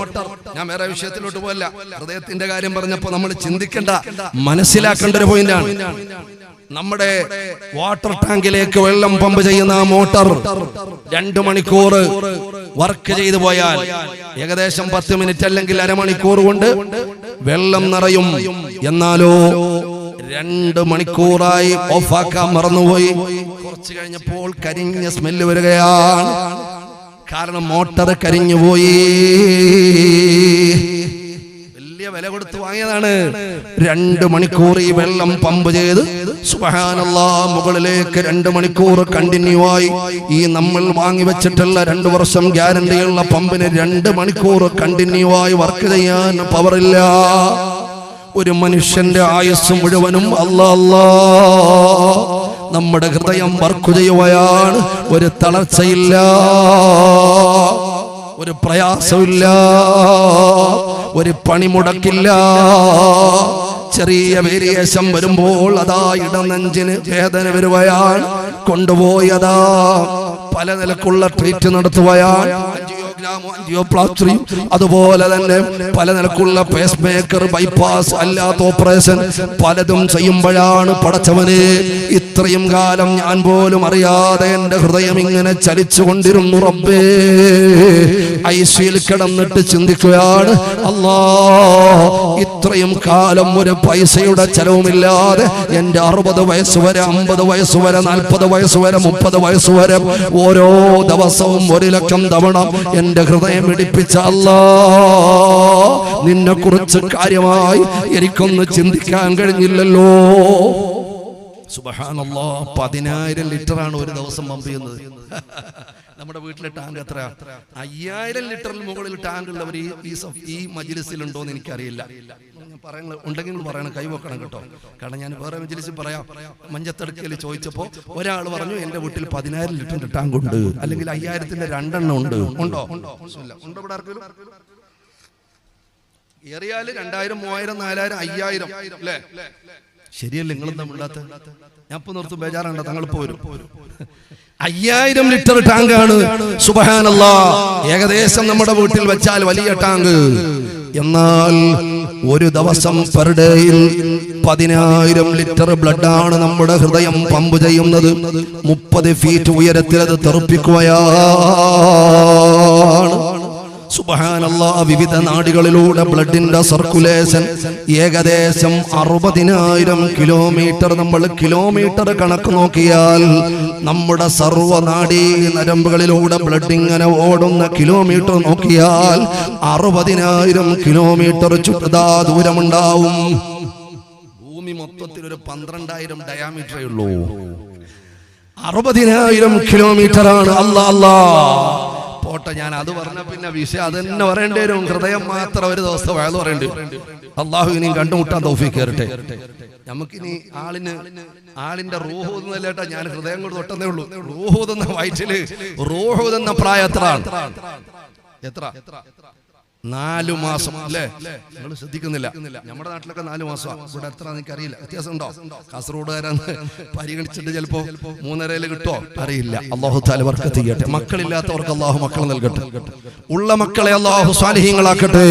ഞാൻ വേറെ വിഷയത്തിലോട്ട് പോകല്ല, ഹൃദയത്തിന്റെ കാര്യം പറഞ്ഞപ്പോ നമ്മൾ ചിന്തിക്കേണ്ട, മനസ്സിലാക്കേണ്ട ഒരു പോയിന്റാണ്. നമ്മുടെ വാട്ടർ ടാങ്കിലേക്ക് വെള്ളം പമ്പ് ചെയ്യുന്ന ആ മോട്ടർ 2 മണിക്കൂർ വർക്ക് ചെയ്തു പോയാൽ ഏകദേശം 10 മിനിറ്റ് അല്ലെങ്കിൽ അരമണിക്കൂർ കൊണ്ട് വെള്ളം നിറയും. എന്നാലോ 2 മണിക്കൂറായി ഓഫാക്കാൻ മറന്നുപോയി. കുറച്ച് കഴിഞ്ഞപ്പോൾ കരിഞ്ഞ സ്മെല്ല് വരികയാണ്. കാരണം മോട്ടർ കരിഞ്ഞുപോയി. വലിയ വില കൊടുത്ത് വാങ്ങിയതാണ്. 2 മണിക്കൂർ ഈ വെള്ളം പമ്പ് ചെയ്ത് സുബ്ഹാനല്ലാഹ് മുകളിലേക്ക് 2 മണിക്കൂർ കണ്ടിന്യൂ ആയി. ഈ നമ്മൾ വാങ്ങി വെച്ചിട്ടുള്ള 2 വർഷം ഗ്യാരണ്ടിയുള്ള പമ്പിന് 2 മണിക്കൂർ കണ്ടിന്യൂ ആയി വർക്ക് ചെയ്യാൻ പവറില്ല. ഒരു മനുഷ്യന്റെ ആയുസ് മുഴുവനും നമ്മുടെ ഹൃദയം വർക്ക് ചെയ്യുകയാണ്. ഒരു തളർച്ചയില്ല, ഒരു പ്രയാസമില്ല, ഒരു പണിമുടക്കില്ല. ചെറിയ വേരിയേഷൻ വരുമ്പോൾ അതാ ഇടനെഞ്ചിന് വേദന വരുകയാണ്. കൊണ്ടുപോയി അതാ പല നിലക്കുള്ള ട്രീറ്റ് നടത്തുകയാണ്. ആൻജിയോപ്ലാസ്റ്റിയും അതുപോലെ തന്നെ പല നിലക്കുള്ള പേസ് മേക്കർ, ബൈപ്പാസ് അല്ലാത്ത ഓപ്പറേഷൻ പലതും ചെയ്യുമ്പോഴാണ് പടച്ചവനെ ഇത്രയും കാലം ഞാൻ പോലും അറിയാതെ എന്റെ ഹൃദയം ഇങ്ങനെ ചലിച്ചു കൊണ്ടിരുന്നു. റബ്ബേ, ഐസിയിൽ കിടന്നിട്ട് ചിന്തിക്കുകയാണ്, അല്ലാ ഇത്രയും കാലം ഒരു പൈസയുടെ ചെലവുമില്ലാതെ എന്റെ 60 വയസ്സ് വരെ, 50 വയസ്സ് വരെ, 40 വയസ്സ് വരെ, 30 വയസ്സ് വരെ ഓരോ ദിവസവും 1 ലക്ഷം തവണ എന്റെ ഹൃദയം ഇടിപ്പിച്ച അല്ലാ, നിന്നെ കുറിച്ച് കാര്യമായി എനിക്കൊന്ന് ചിന്തിക്കാൻ കഴിഞ്ഞില്ലല്ലോ. സുബ്ഹാനല്ലാഹ്, 10,000 ലിറ്ററാണ് ഒരു ദിവസം പമ്പ് ചെയ്യുന്നത്. നമ്മുടെ വീട്ടിലെ ടാങ്ക് എത്ര? 5000 ലിറ്ററിൽ മുകളിൽ ടാങ്ക് ഉള്ളവർ ഈ മജ്‌ലിസിലുണ്ടോന്ന് എനിക്കറിയില്ല. ഉണ്ടെങ്കിൽ പറയണം, കൈവക്കണം കേട്ടോ. കാരണം ഞാൻ വേറെ മജ്‌ലിസിൽ പറയാം. മഞ്ചത്തടുക്കൽ ചോദിച്ചപ്പോൾ ഒരാൾ പറഞ്ഞു എന്റെ വീട്ടിൽ 10,000 ലിറ്ററിന്റെ ടാങ്ക് ഉണ്ട്, അല്ലെങ്കിൽ 5000ന്റെ 2 എണ്ണം ഉണ്ട്. ഉണ്ടോ? ഉണ്ടോ ഇവിടെ ആർക്കെങ്കിലും? ഏറിയാല് 2000, 3000, 4000, 5000 അല്ലേ? ശരിയല്ലേ? നിങ്ങളെന്താ മിണ്ടാത്ത? ഞാൻ ഇപ്പൊ നിർത്തും, ബേജാറുണ്ടോ? തങ്ങളിപ്പോ വരും. 5000 ലിറ്റർ ടാങ്കാണ്. സുബ്ഹാനല്ലാഹ്, ഏകദേശം നമ്മുടെ വീട്ടിൽ വെച്ചാൽ വലിയ ടാങ്ക്. എന്നാൽ ഒരു ദിവസം പെർ ഡേയിൽ 10,000 ലിറ്റർ ബ്ലഡാണ് നമ്മുടെ ഹൃദയം പമ്പ് ചെയ്യുന്നത്. 30 ഫീറ്റ് ഉയരത്തിൽ അത് തെറിപ്പിക്കുകയാണ്. സുബ്ഹാനല്ലാഹ്, വിവിധ നാഡികളിലൂടെ ബ്ലഡിന്റെ സർക്കുലേഷൻ ഏകദേശം 60,000 കിലോമീറ്റർ. നമ്മൾ കിലോമീറ്റർ കണക്ക് നോക്കിയാൽ നമ്മുടെ സർവ്വനാഡീ നരമ്പുകളിലൂടെ ബ്ലഡ് ഇങ്ങനെ ഓടുന്ന കിലോമീറ്റർ നോക്കിയാൽ 60,000 കിലോമീറ്റർ ചുറ്റതാ ദൂരമുണ്ടാവും. ഭൂമി മൊത്തത്തിൽ ഒരു 12,000 ഡയാമീറ്ററേ ഉള്ളൂ. 60,000 കിലോമീറ്റർ ആണ്. അല്ലാ പോട്ടെ, ഞാൻ അത് പറഞ്ഞ പിന്നെ വിഷയം അത് തന്നെ പറയേണ്ടി വരും. ഹൃദയം മാത്രം ഒരു ദിവസം വയത് പറയേണ്ടി വരും. അള്ളാഹു ഇനിയും കണ്ടുമുട്ടാൻ തൗഫീഖ് തരട്ടെ. നമുക്കിനി ആളിന്റെ റൂഹൂന്നല്ലേട്ടാ, ഞാൻ ഹൃദയം കൊണ്ട് തൊട്ടതേ ഉള്ളൂ. റൂഹൂതെന്ന വയറ്റില് റൂഹൂതെന്ന പ്രായം എത്ര? 4 മാസം അല്ലേ? നിങ്ങൾ ശ്രദ്ധിക്കുന്നില്ല. നമ്മുടെ നാട്ടിലൊക്കെ 4 മാസം. ഇവിടെ എത്ര എനിക്കറിയില്ല. വ്യത്യാസം ഉണ്ടോ? കാസർഗോഡുകാരാന്ന് പരിഗണിച്ചിട്ട് ചിലപ്പോ 3.5 കിട്ടോ അറിയില്ല. അല്ലാഹു തആല ബർക്കത്ത് ചെയ്യട്ടെ. മക്കളില്ലാത്തവർക്ക് അല്ലാഹു മക്കൾ നൽകട്ടെ. ഉള്ള മക്കളെ അല്ലാഹു സാലിഹീങ്ങളാക്കട്ടെ.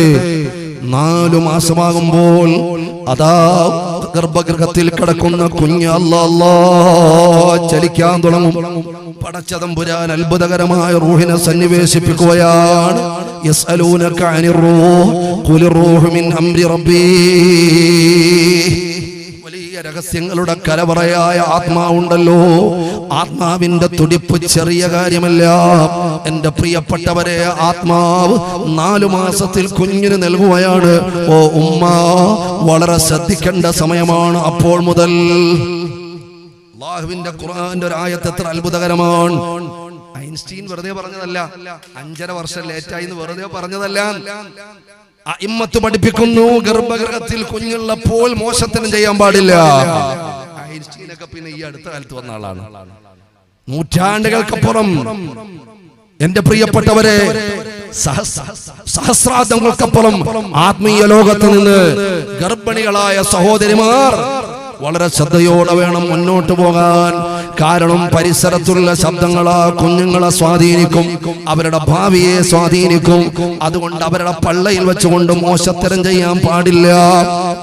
4 മാസമാകുമ്പോൾ അതാ ഗർഭഗൃഹത്തിൽ കിടക്കുന്ന കുഞ്ഞ് അല്ലാ ചലിക്കാൻ തുടങ്ങും. പടച്ചതമ്പുരാൻ അത്ഭുതകരമായ റൂഹിനെ സന്നിവേശിപ്പിക്കുകയാണ്. യസ്അലൂനക അനിർ റൂഹ് ഖുലിർ റൂഹു മിൻ അംരി റബ്ബി. വലിയ രഹസ്യങ്ങളുടെ കലവറയായ ആത്മാവുണ്ടല്ലോ, ആത്മാവിന്റെ തുടിപ്പ് ചെറിയ കാര്യമല്ല. എന്റെ പ്രിയപ്പെട്ടവരെ, ആത്മാവ് 4 മാസത്തിൽ കുഞ്ഞിന് നൽകുകയാണ്. ഓ ഉമ്മ, വളരെ ശ്രദ്ധിക്കേണ്ട സമയമാണ് അപ്പോൾ മുതൽ. അല്ലാഹുവിന്റെ ഖുർആന്റെ ഒരു ആയത്ത് എത്ര അത്ഭുതകരമാണ്. ഐൻസ്റ്റീൻ വെറുതെ പറഞ്ഞതല്ല, 5.5 വർഷം ലേറ്റായി എന്ന് വെറുതെ പറഞ്ഞതല്ല. അഇമ്മത്ത് പഠിപ്പിക്കുന്നു, ഗർഭഗൃഹത്തിൽ കുഞ്ഞുള്ളപ്പോൾ മോശത്തനം ചെയ്യാൻ പാടില്ല. ഐൻസ്റ്റീനൊക്കെ പിന്നെ ഈ അടുത്ത കാലത്ത് വന്ന ആളാണ്. നൂറ്റാണ്ടുകൾക്കപ്പുറം എന്റെ പ്രിയപ്പെട്ടവരെ, സഹസ്രാബ്ദങ്ങൾക്കപ്പുറം ആത്മീയ ലോകത്ത് നിന്ന് ഗർഭിണികളായ സഹോദരിമാർ വളരെ ശ്രദ്ധയോടെ വേണം മുന്നോട്ട് പോകാൻ. കാരണം പരിസരത്തുള്ള ശബ്ദങ്ങളാ കുഞ്ഞുങ്ങളെ സ്വാധീനിക്കും, അവരുടെ ഭാവിയെ സ്വാധീനിക്കും. അതുകൊണ്ട് അവരുടെ പള്ളയിൽ വെച്ചുകൊണ്ട് മോശത്തരം ചെയ്യാൻ പാടില്ല,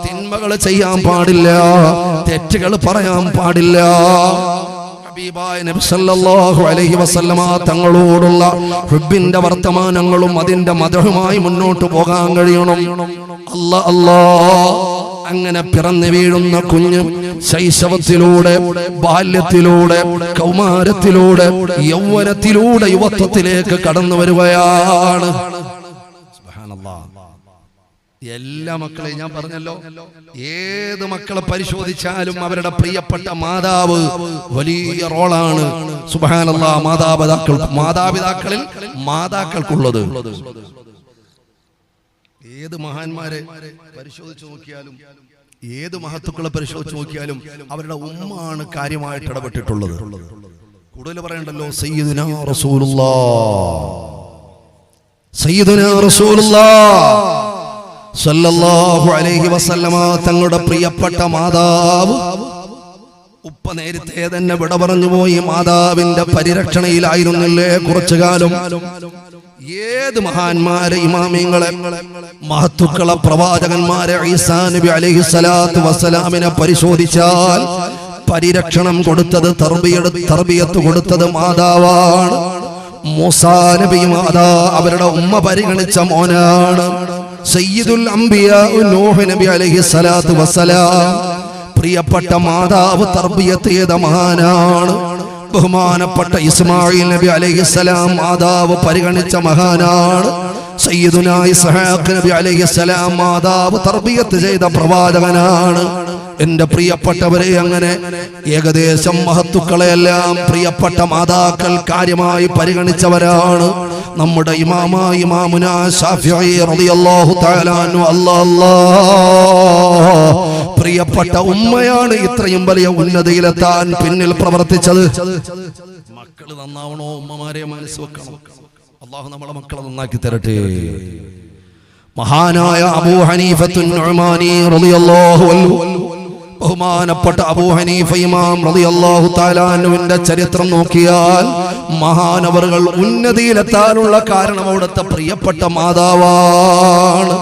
തിന്മകൾ ചെയ്യാൻ പാടില്ല, തെറ്റുകൾ പറയാൻ പാടില്ല. ഹബീബായ നബി സല്ലല്ലാഹു അലൈഹി വസല്ലമ തങ്ങളോടുള്ള ഹുബ്ബിന്റെ വർത്തമാനങ്ങളും അതിന്റെ മദഹുമായി മുന്നോട്ട് പോകാൻ കഴിയണം. അല്ലാ അല്ലാ. അങ്ങനെ പിറന്നു വീഴുന്ന കുഞ്ഞ് ശൈശവത്തിലൂടെ, ബാല്യത്തിലൂടെ, കൗമാരത്തിലൂടെ, യൗവനത്തിലൂടെ യുവത്വത്തിലേക്ക് കടന്നു വരുകയാണ്. സുബ്ഹാനല്ലാഹ്. എല്ലാ മക്കളെയും ഞാൻ പറഞ്ഞല്ലോ, ഏത് മക്കളെ പരിശോധിച്ചാലും അവരുടെ പ്രിയപ്പെട്ട മാതാവ് വലിയ റോളാണ്. സുബ്ഹാനല്ലാഹ്. മാതാപിതാക്കളിൽ മാതാക്കൾക്കുള്ളത്. ഏത് മഹാന്മാരെ പരിശോധിച്ചു നോക്കിയാലും, ഏത് മഹത്തുക്കളെ പരിശോധിച്ചു നോക്കിയാലും അവരുടെ ഉമ്മയാണ് കാര്യമായിട്ട് ഇടപെട്ടിട്ടുള്ളത്. കൂടുതൽ പറയണ്ടല്ലോ, സയ്യിദുനാ റസൂലുള്ളാഹ് സല്ലല്ലാഹു അലൈഹി വസല്ലമ തങ്ങളുടെ പ്രിയപ്പെട്ട മാതാവ് ഉപ്പ നേരത്തെ തന്നെ വിട പറഞ്ഞു പോയി. മാതാവിന്റെ പരിരക്ഷണയിലായിരുന്നില്ലേ കുറച്ചു കാലം. ഏത് മഹാന്മാരെ, ഇമാമിങ്ങളെ, മഹത്തുക്കളെ, പ്രവാചകന്മാരെ, ഈസാ നബി അലൈഹിസ്സലാത്തു വസ്സലാമിനെ പരിശോധിച്ചാൽ പരിരക്ഷണം കൊടുത്തത്, തർബിയത്ത് കൊടുത്തത് മാതാവാണ്. മൂസാ നബി മാതാ അവരുടെ ഉമ്മ പരിഗണിച്ച മോനാണ്. സയ്യിദുൽ അംബിയാ നൂഹ് നബി അലൈഹിസ്സലാത്തു വസ്സലാം പ്രിയപ്പെട്ട മാതാവ് തർബിയത്ത് ചെയ്ത മഹാനാണ്. ബഹുമാനപ്പെട്ട ഇസ്മായിൽ നബി അലൈഹിസ്സലാം മാതാവ് പരിഗണിച്ച മഹാനാണ്. സയ്യിദുനാ ഇസ്ഹാഖ് നബി അലൈഹിസ്സലാം മാതാവ് തർബിയത്ത് ചെയ്ത പ്രവാചകനാണ്. എന്റെ പ്രിയപ്പെട്ടവരെ, അങ്ങനെ ഏകദേശം മഹത്തുക്കളെല്ലാം പ്രിയപ്പെട്ട മാതാക്കൾ കാര്യമായി പരിഗണിച്ചവരാണ്. നമ്മുടെ ഇമാമുനാ ശാഫിഈ റളിയല്ലാഹു തആല അൻഹു പ്രിയപ്പെട്ട ഉമ്മയാണ് ഇത്രയും വലിയ ഉന്നതിയിലെത്താൻ പിന്നിൽ പ്രവർത്തിച്ചത്. മക്കൾ നന്നാവണോ, ഉമ്മമാരെ മനസ്സ് വെക്കണം. അല്ലാഹു നമ്മളെ മക്കളെ നന്നാക്കി തരട്ടെ. മഹാനായ അബൂ ഹനീഫത്തുൻ നുഅ്മാനി റളിയല്ലാഹു അൻഹു, ബഹുമാനപ്പെട്ട അബൂ ഹനീഫ ഇമാം റളിയല്ലാഹു തആല അൻഹുവിന്റെ ചരിത്രം നോക്കിയാൽ മഹാനവറുകൾ ഉന്നതിയിലെത്താനുള്ള കാരണം അവിടുത്തെ പ്രിയപ്പെട്ട മാതാവാണ്.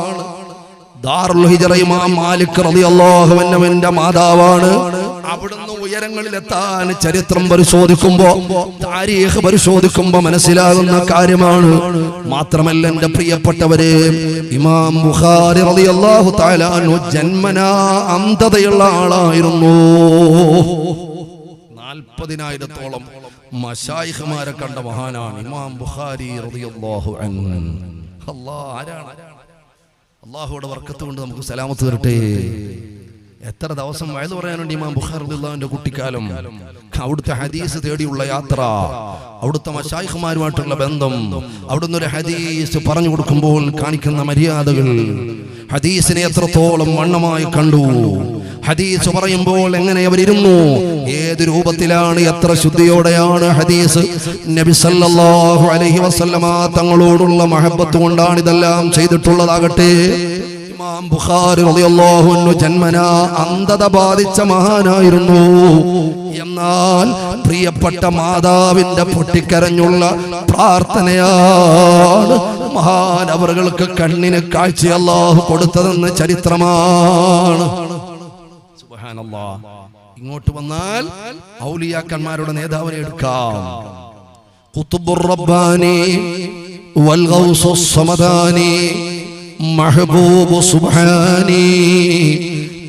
ദാറുൽ ഹിജ്റ ഇമാം മാലിക് റളിയല്ലാഹു അൻഹുവിന്റെ മാതാവാണ്. അവിടുന്ന് ഉയരങ്ങളിലെത്താൻ ചരിത്രം പരിശോധിക്കുമ്പോ, താരീഖ് പരിശോധിക്കുമ്പോ മനസ്സിലാകുന്ന കാര്യമാണ്. മാത്രമല്ല എന്റെ പ്രിയപ്പെട്ടവരെ, ഇമാം ബുഖാരി റളിയല്ലാഹു തആല അൻഹു ജന്മനാ അന്ധതയുള്ള ആളായിരുന്നു. 40,000-ഓളം മശായിഖുമാരെ കണ്ട മഹാനാണ് ഇമാം ബുഖാരി റളിയല്ലാഹു അൻഹു. ആരാണ്? അല്ലാഹുവിന്റെ ബർക്കത്ത് കൊണ്ട് നമുക്ക് സലാമത്ത് തരട്ടെ. എത്ര ദിവസം വയല് പറയാനുണ്ട് ഇമാം ബുഖാരി റളിയല്ലാഹുവിന്റെ കുട്ടിക്കാലം. അവിടുത്തെ ഹദീസ് തേടിയുള്ള യാത്ര, അവിടുത്തെ മശായിഖുമാരുമായിട്ടുള്ള ബന്ധം, അവിടുന്ന് ഒരു ഹദീസ് പറഞ്ഞു കൊടുക്കുമ്പോൾ കാണിക്കുന്ന മര്യാദകൾ, ഹദീസിനെ എത്രത്തോളം വണ്ണമായി കണ്ടു, ഹദീസ് പറയുമ്പോൾ എങ്ങനെ അവരിരുന്നു, ഏത് രൂപത്തിലാണ്, എത്ര ശുദ്ധിയോടെയാണ് ഹദീസ് നബി സല്ലല്ലാഹു അലൈഹി വസല്ലമ തങ്ങളോടുള്ള മഹബത്ത് കൊണ്ടാണ് ഇതെല്ലാം ചെയ്തിട്ടുള്ളതാകട്ടെ. ഇമാം ബുഖാരി റളിയല്ലാഹു അൻഹു ജന്മനാ അന്ധത ബാധിച്ച മഹാനായിരുന്നു. എന്നാൽ പ്രിയപ്പെട്ട മാതാവിന്റെ പൊട്ടിക്കരഞ്ഞുള്ള പ്രാർത്ഥനയാണ് മഹാനവറുകൾക്ക് കണ്ണിന് കാഴ്ച അല്ലാഹു കൊടുത്തതെന്ന് ചരിത്രമാണ്. സുബ്ഹാനല്ലാഹ്. ഇങ്ങോട്ട് വന്നാൽ ഔലിയാക്കന്മാരുടെ നേതാവിനെ എടുക്കാം. ഖുത്ബുർ റബ്ബാനി വൽ ഗൗസുസ് സമദാനി മഹബൂബു സുബ്ഹാനി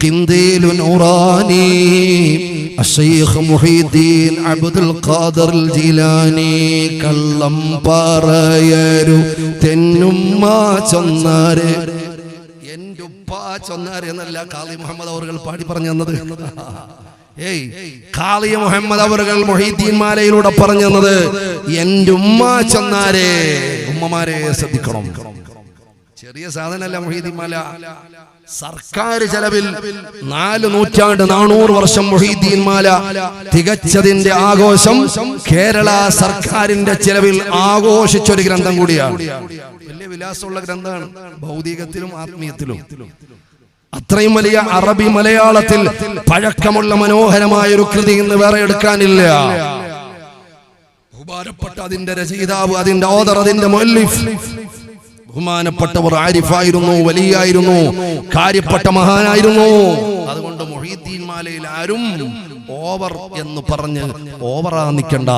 ഖിന്ദീലു നൂറാനി അശ്ശൈഖ് മുഹീദ്ദീൻ അബ്ദുൽ ഖാദിർ ജീലാനി. കള്ളം പറയരു തെന്നുമ്മ ചൊന്നാരെ, എന്റെ ഉപ്പ ചൊന്നാരെ എന്നല്ല ഖാദി മുഹമ്മദ് അവറുകൾ പാടി പറഞ്ഞു തന്നത്. ഖാദി മുഹമ്മദ് അവറുകൾ മുഹീദ്ദീൻ മാലയിലൂടെ പറഞ്ഞു തന്നത് എന്റെ ഉമ്മ ചൊന്നാരെ. ഉമ്മമാരെ ശ്രദ്ധിക്കണം. ചെറിയ സാധനമല്ല മുഹീദ്ദീൻ മാല. സർക്കാർ ചെലവിൽ 4 നൂറ്റാണ്ട് 400 വർഷം മുഹീദ്ദീൻ മാല തികച്ചതിന്റെ ആഘോഷം കേരള സർക്കാരിന്റെ ചെലവിൽ ആഘോഷിച്ചൊരു ഗ്രന്ഥം കൂടിയാണ്. വലിയ വിലാസമുള്ള ഗ്രന്ഥമാണ്, ഭൗതികത്തിലും ആത്മീയത്തിലും. അത്രയും വലിയ അറബി മലയാളത്തിൽ പഴക്കമുള്ള മനോഹരമായ ഒരു കൃതി ഇന്ന് വേറെ എടുക്കാനില്ല. ബഹുമാനപ്പെട്ട അതിന്റെ രചയിതാവ്, അതിന്റെ ഓദർ, അതിന്റെ മുഅല്ലിഫ് ബഹുമാനപ്പെട്ടവർ ആരിഫായിരുന്നു, വലിയായിരുന്നു, കാര്യപ്പെട്ട മഹാനായിരുന്നു. അതുകൊണ്ട് മുഹീദ്ദീൻ മാലയിൽ ആരും ഓവർ എന്ന് പറഞ്ഞ് ഓവറാ നിൽക്കണ്ട.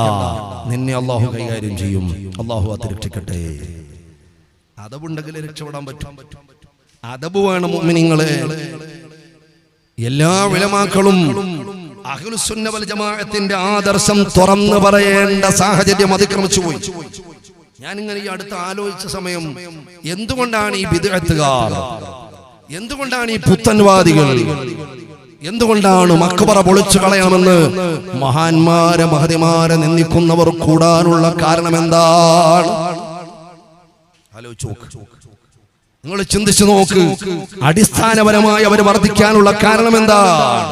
നിന്നെ അള്ളാഹു കൈകാര്യം ചെയ്യും. അള്ളാഹു അത് രക്ഷിക്കട്ടെ. അതുണ്ടെങ്കിൽ രക്ഷപ്പെടാൻ പറ്റും. അദബ് വേണം മുഅ്മിനീങ്ങളെ. എല്ലാ ഉലമാക്കളും അഹ്ലുസുന്ന വൽ ജമാഅത്തിന്റെ ആദർശം തുറന്നു പറയേണ്ട സാഹചര്യം അതിക്രമിച്ചു പോയി. ഞാനിങ്ങനെ ഈ അടുത്ത് ആലോചിച്ച സമയം, എന്തുകൊണ്ടാണ് ഈ ബിദ്അത്തുകാർ, എന്തുകൊണ്ടാണ് ഈ പുത്തൻവാദികൾ, എന്തുകൊണ്ടാണ് മക്ബറ പൊളിച്ചു കളയണമെന്ന് മഹാന്മാരെ മഹതിമാരെ നിന്ദിക്കുന്നവർ കൂടാനുള്ള കാരണം എന്താണ്? ആലോചിച്ചു നോക്ക്, നിങ്ങൾ ചിന്തിച്ചു നോക്ക്. അടിസ്ഥാനപരമായി അവർ വർദ്ധിക്കാനുള്ള കാരണം എന്താണ്?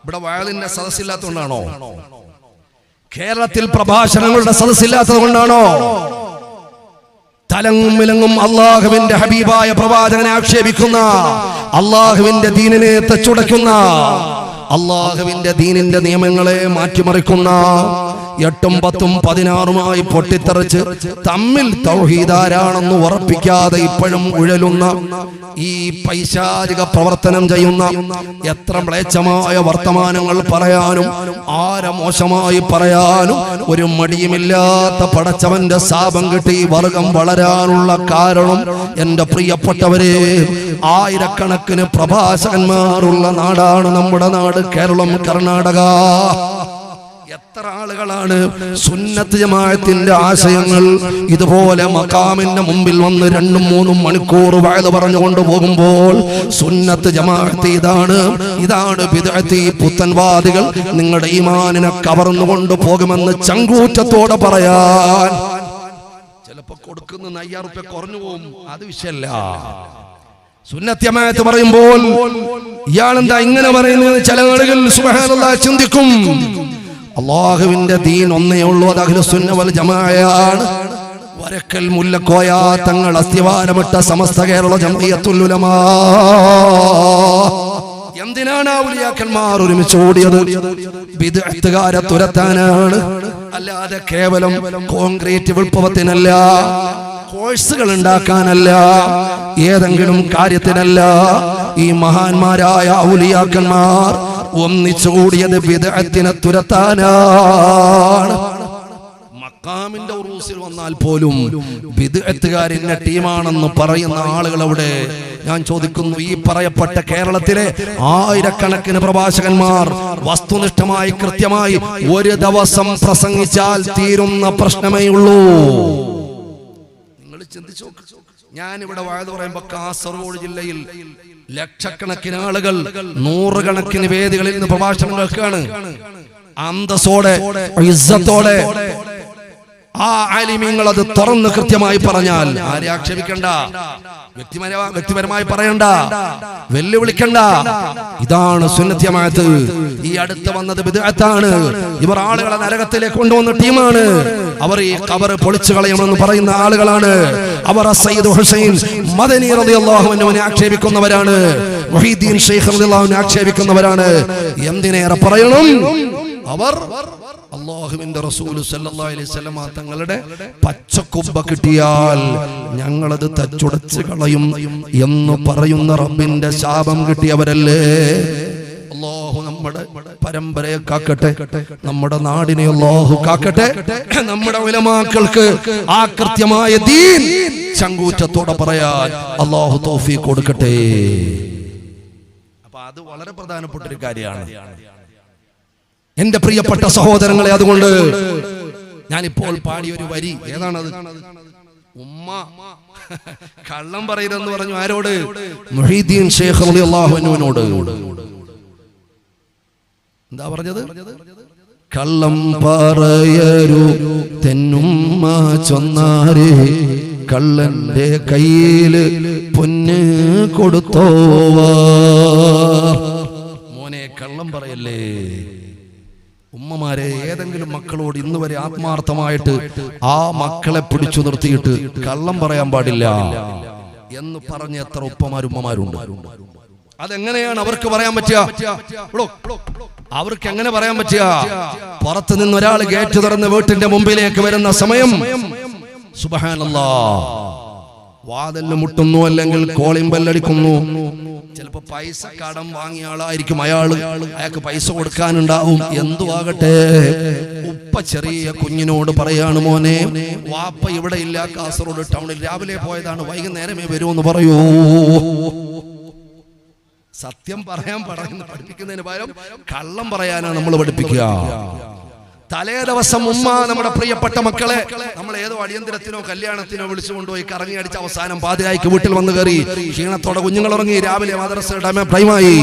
ഇവിടെ വയലിന്റെ സദസ്സില്ലാത്തതുകൊണ്ടാണോ? കേരളത്തിൽ പ്രഭാഷണങ്ങളുടെ സദസ്സില്ലാത്തത് കൊണ്ടാണോ? തലങ്ങും വിലങ്ങും അള്ളാഹുവിന്റെ ഹബീബായ പ്രവാചകനെ ആക്ഷേപിക്കുന്ന, അള്ളാഹുവിന്റെ ദീനിനെ തച്ചുടയ്ക്കുന്ന, അള്ളാഹുവിന്റെ ദീനിന്റെ നിയമങ്ങളെ മാറ്റിമറിക്കുന്ന, 8ഉം 10ഉം 16ഉമായി പൊട്ടിത്തെറിച്ച് തമ്മിൽ തൗഹീദാരാണെന്ന് ഉറപ്പിക്കാതെ ഇപ്പോഴും ഉഴലുന്ന, ഈ പൈശാചിക പ്രവർത്തനം ചെയ്യുന്ന, എത്ര മ്ലേച്ഛമായ വർത്തമാനങ്ങൾ പറയാനും ആരെ മോശമായി പറയാനും ഒരു മടിയുമില്ലാത്ത പടച്ചവന്റെ ശാപം കിട്ടി വർഗം വളരാനുള്ള കാരണം, എന്റെ പ്രിയപ്പെട്ടവരെ, ആയിരക്കണക്കിന് പ്രഭാഷകന്മാരുള്ള നാടാണ് നമ്മുടെ നാട്, കേരളം, കർണാടക. എത്ര ആളുകളാണ് സുന്നത്ത് ജമാഅത്തിന്റെ ആശയങ്ങൾ ഇതുപോലെ മഖാമിന്റെ മുമ്പിൽ വന്ന് 2-3 മണിക്കൂർ വഅദ് പറഞ്ഞുകൊണ്ട് പോകുമ്പോൾ, സുന്നത്ത് ജമാഅത്ത് ഇതാണ് ബിദ്അത്ത്, പുത്തൻവാദികൾ നിങ്ങളുടെ ഈമാനിനെ കവർന്നുകൊണ്ട് പോകുമെന്ന് ചങ്കൂറ്റത്തോടെ പറയാൻ ചിലപ്പോ കൊടുക്കുന്ന 5000 റുപ്യ കുറഞ്ഞു പോകും, അത് വിഷയമല്ല. സുന്നത്ത് ജമാഅത്ത് പറയുമ്പോൾ ഇയാളെന്താ ഇങ്ങനെ പറയുന്നത്? ചില ആളുകൾ സുബ്ഹാനല്ലാഹ് ചിന്തിക്കും, അല്ലാഹുവിന്റെ ദീൻ ഒന്നേ ഉള്ളൂ, അത് അഹ്ലുസുന്ന വൽ ജമാഅയാണ്. വരക്കൽ മുല്ലക്കോയ തങ്ങൾ അസ്ഥിവാരമിട്ട സമസ്ത കേരള ജംഇയ്യത്തുൽ ഉലമാ. എന്തിനാണ് ഔലിയാക്കന്മാർ ഒരുമിച്ച് ഓടിയത്? ബിദ്അത്തുകാരെ തുരത്താനാണ്, അല്ലാതെ കേവലം കോൺക്രീറ്റ് വിപ്ലവത്തിനല്ല, കോഴ്സുകൾ ഉണ്ടാക്കാനല്ല, ഏതെങ്കിലും കാര്യത്തിനല്ല. ഈ മഹാന്മാരായ ഔലിയാക്കന്മാർ ഒന്നിച്ചുകൂടിയത് ബിദ്അത്തിനെ തുരത്താനാണ്. മഖാമിന്റെ ഉറൂസിൽ വന്നാൽ പോലും ബിദ്അത്തുകാരിന്റെ ടീമാണെന്ന് പറയുന്ന ആളുകളവിടെ. ഞാൻ ചോദിക്കുന്നു, ഈ പറയപ്പെട്ട കേരളത്തിലെ ആയിരക്കണക്കിന് പ്രഭാഷകന്മാർ വസ്തുനിഷ്ഠമായി കൃത്യമായി ഒരു ദിവസം പ്രസംഗിച്ചാൽ തീരുന്ന പ്രശ്നമേ ഉള്ളൂ. നിങ്ങൾ ചിന്തിച്ചു നോക്ക്. ഞാനിവിടെ വഅദ് പറയുമ്പോൾ കാസർഗോഡ് ജില്ലയിൽ ലക്ഷക്കണക്കിന് ആളുകൾ 100 കണക്കിന് വേദികളിൽ നിന്ന് പ്രഭാഷണം കേൾക്കുകയാണ്. അന്തസ്സോടെ, ഇസ്സത്തോടെ ആ ആലിമീങ്ങൾ അത് തുറന്ന് കൃത്യമായി പറഞ്ഞാൽ ആരെ ആക്ഷേപിക്കണ്ട, വ്യക്തിപരമായി പറയണ്ട, വെല്ലുവിളിക്കണ്ട. ഇതാണ് സുന്നത്ത് ജമാഅത്ത്. ഈ അടുത്ത് വന്നത് ബിദ്അത്താണ്. ഇവർ ആളുകളെ നരകത്തിലേക്ക് കൊണ്ടുവന്ന ടീമാണ്. അവർ ഈ ഖബർ പൊളിച്ചു കളയണമെന്ന് പറയുന്ന ആളുകളാണ്. അവർ സയ്യിദ് ഹുസൈൻ മദനി റളിയല്ലാഹു അൻഹുവിനെ ആക്ഷേപിക്കുന്നവരാണ്. മുഹീദ്ദീൻ ശൈഖ് റളിയല്ലാഹു അൻഹു ആക്ഷേപിക്കുന്നവരാണ്. എന്തിനേറെ പറയണം, അവർ അല്ലാഹുവിന്റെ റസൂൽ സല്ലല്ലാഹു അലൈഹി വസല്ലം തങ്ങളുടെ പച്ചക്കുബ്ബ കിട്ടിയാൽ ഞങ്ങളത് തച്ചുടച്ച് കളയും എന്ന് പറയുന്ന റബ്ബിന്റെ ശാപം കിട്ടിയവരല്ലേ. അല്ലാഹു നമ്മുടെ പരമ്പരയെ കാക്കട്ടെ, നമ്മുടെ നാടിനെ അല്ലാഹു കാക്കട്ടെ. നമ്മുടെ ഉലമാക്കൾക്ക് ആ കൃത്യമായ ദീൻ ചങ്കൂറ്റത്തോടെ പറയാൻ അല്ലാഹു തൗഫീഖ് കൊടുക്കട്ടെ. അപ്പൊ അത് വളരെ പ്രധാനപ്പെട്ട ഒരു കാര്യമാണ് എന്റെ പ്രിയപ്പെട്ട സഹോദരങ്ങളെ. അതുകൊണ്ട് ഞാനിപ്പോൾ പാടിയൊരു വരി, ഏതാണത്? ഉമ്മ കള്ളം പറയരുതെന്ന് പറഞ്ഞു. ആരോട്? മുഹീദ്ദീൻ ശൈഖ് റളിയല്ലാഹു അൻഹുവിനോട്. എന്താ പറഞ്ഞത്? കള്ളം പറയരു തെന്നുമ്മ ചൊന്നാരേ, കള്ളന്റെ കയ്യില് പൊന്ന് കൊടുത്തോവാ. മോനെ, കള്ളം പറയല്ലേ. ഉമ്മമാരെ, ഏതെങ്കിലും മക്കളോട് ഇന്ന് വരെ ആത്മാർത്ഥമായിട്ട് ആ മക്കളെ പിടിച്ചു നിർത്തിയിട്ട് കള്ളം പറയാൻ പാടില്ല എന്ന് പറഞ്ഞ എത്ര ഉപ്പമാരുമ്മമാരുണ്ട്? അതെങ്ങനെയാണ് അവർക്ക് പറയാൻ പറ്റുക? അവർക്ക് എങ്ങനെ പറയാൻ പറ്റുക? പുറത്തു നിന്ന് ഒരാൾ ഗേറ്റ് തുറന്ന് വീട്ടിന്റെ മുമ്പിലേക്ക് വരുന്ന സമയം സുബ്ഹാനല്ലാഹ്, വാതിലിന് മുട്ടുന്നു, അല്ലെങ്കിൽ കോളിംഗ് ബെല്ലടിക്കുന്നു. ചിലപ്പോ പൈസ കടം വാങ്ങിയ ആളായിരിക്കും അയാൾക്ക് പൈസ കൊടുക്കാനുണ്ടാവും. എന്തുവാകട്ടെ, ഉപ്പ ചെറിയ കുഞ്ഞിനോട് പറയാണ്, മോനെ വാപ്പ ഇവിടെ ഇല്ല, കാസർഗോഡ് ടൗണിൽ രാവിലെ പോയതാണ്, വൈകുന്നേരമേ വരുമെന്ന് പറയൂ. സത്യം പറയാൻ പഠിപ്പിക്കുന്നതിന് പകരം കള്ളം പറയാനാണ് നമ്മൾ പഠിപ്പിക്കുക. തലേ ദിവസം ഉമ്മ നമ്മുടെ പ്രിയപ്പെട്ട മക്കളെ നമ്മൾ ഏതോ അടിയന്തരത്തിനോ കല്യാണത്തിനോ വിളിച്ചു കൊണ്ടുപോയി കറങ്ങി അടിച്ച അവസാനം പാതിരായ്ക്ക് വീട്ടിൽ വന്ന് കയറി ക്ഷീണത്തോടെ കുഞ്ഞുങ്ങൾ ഉറങ്ങി, രാവിലെ മദ്രസയുടെ ടൈമായി,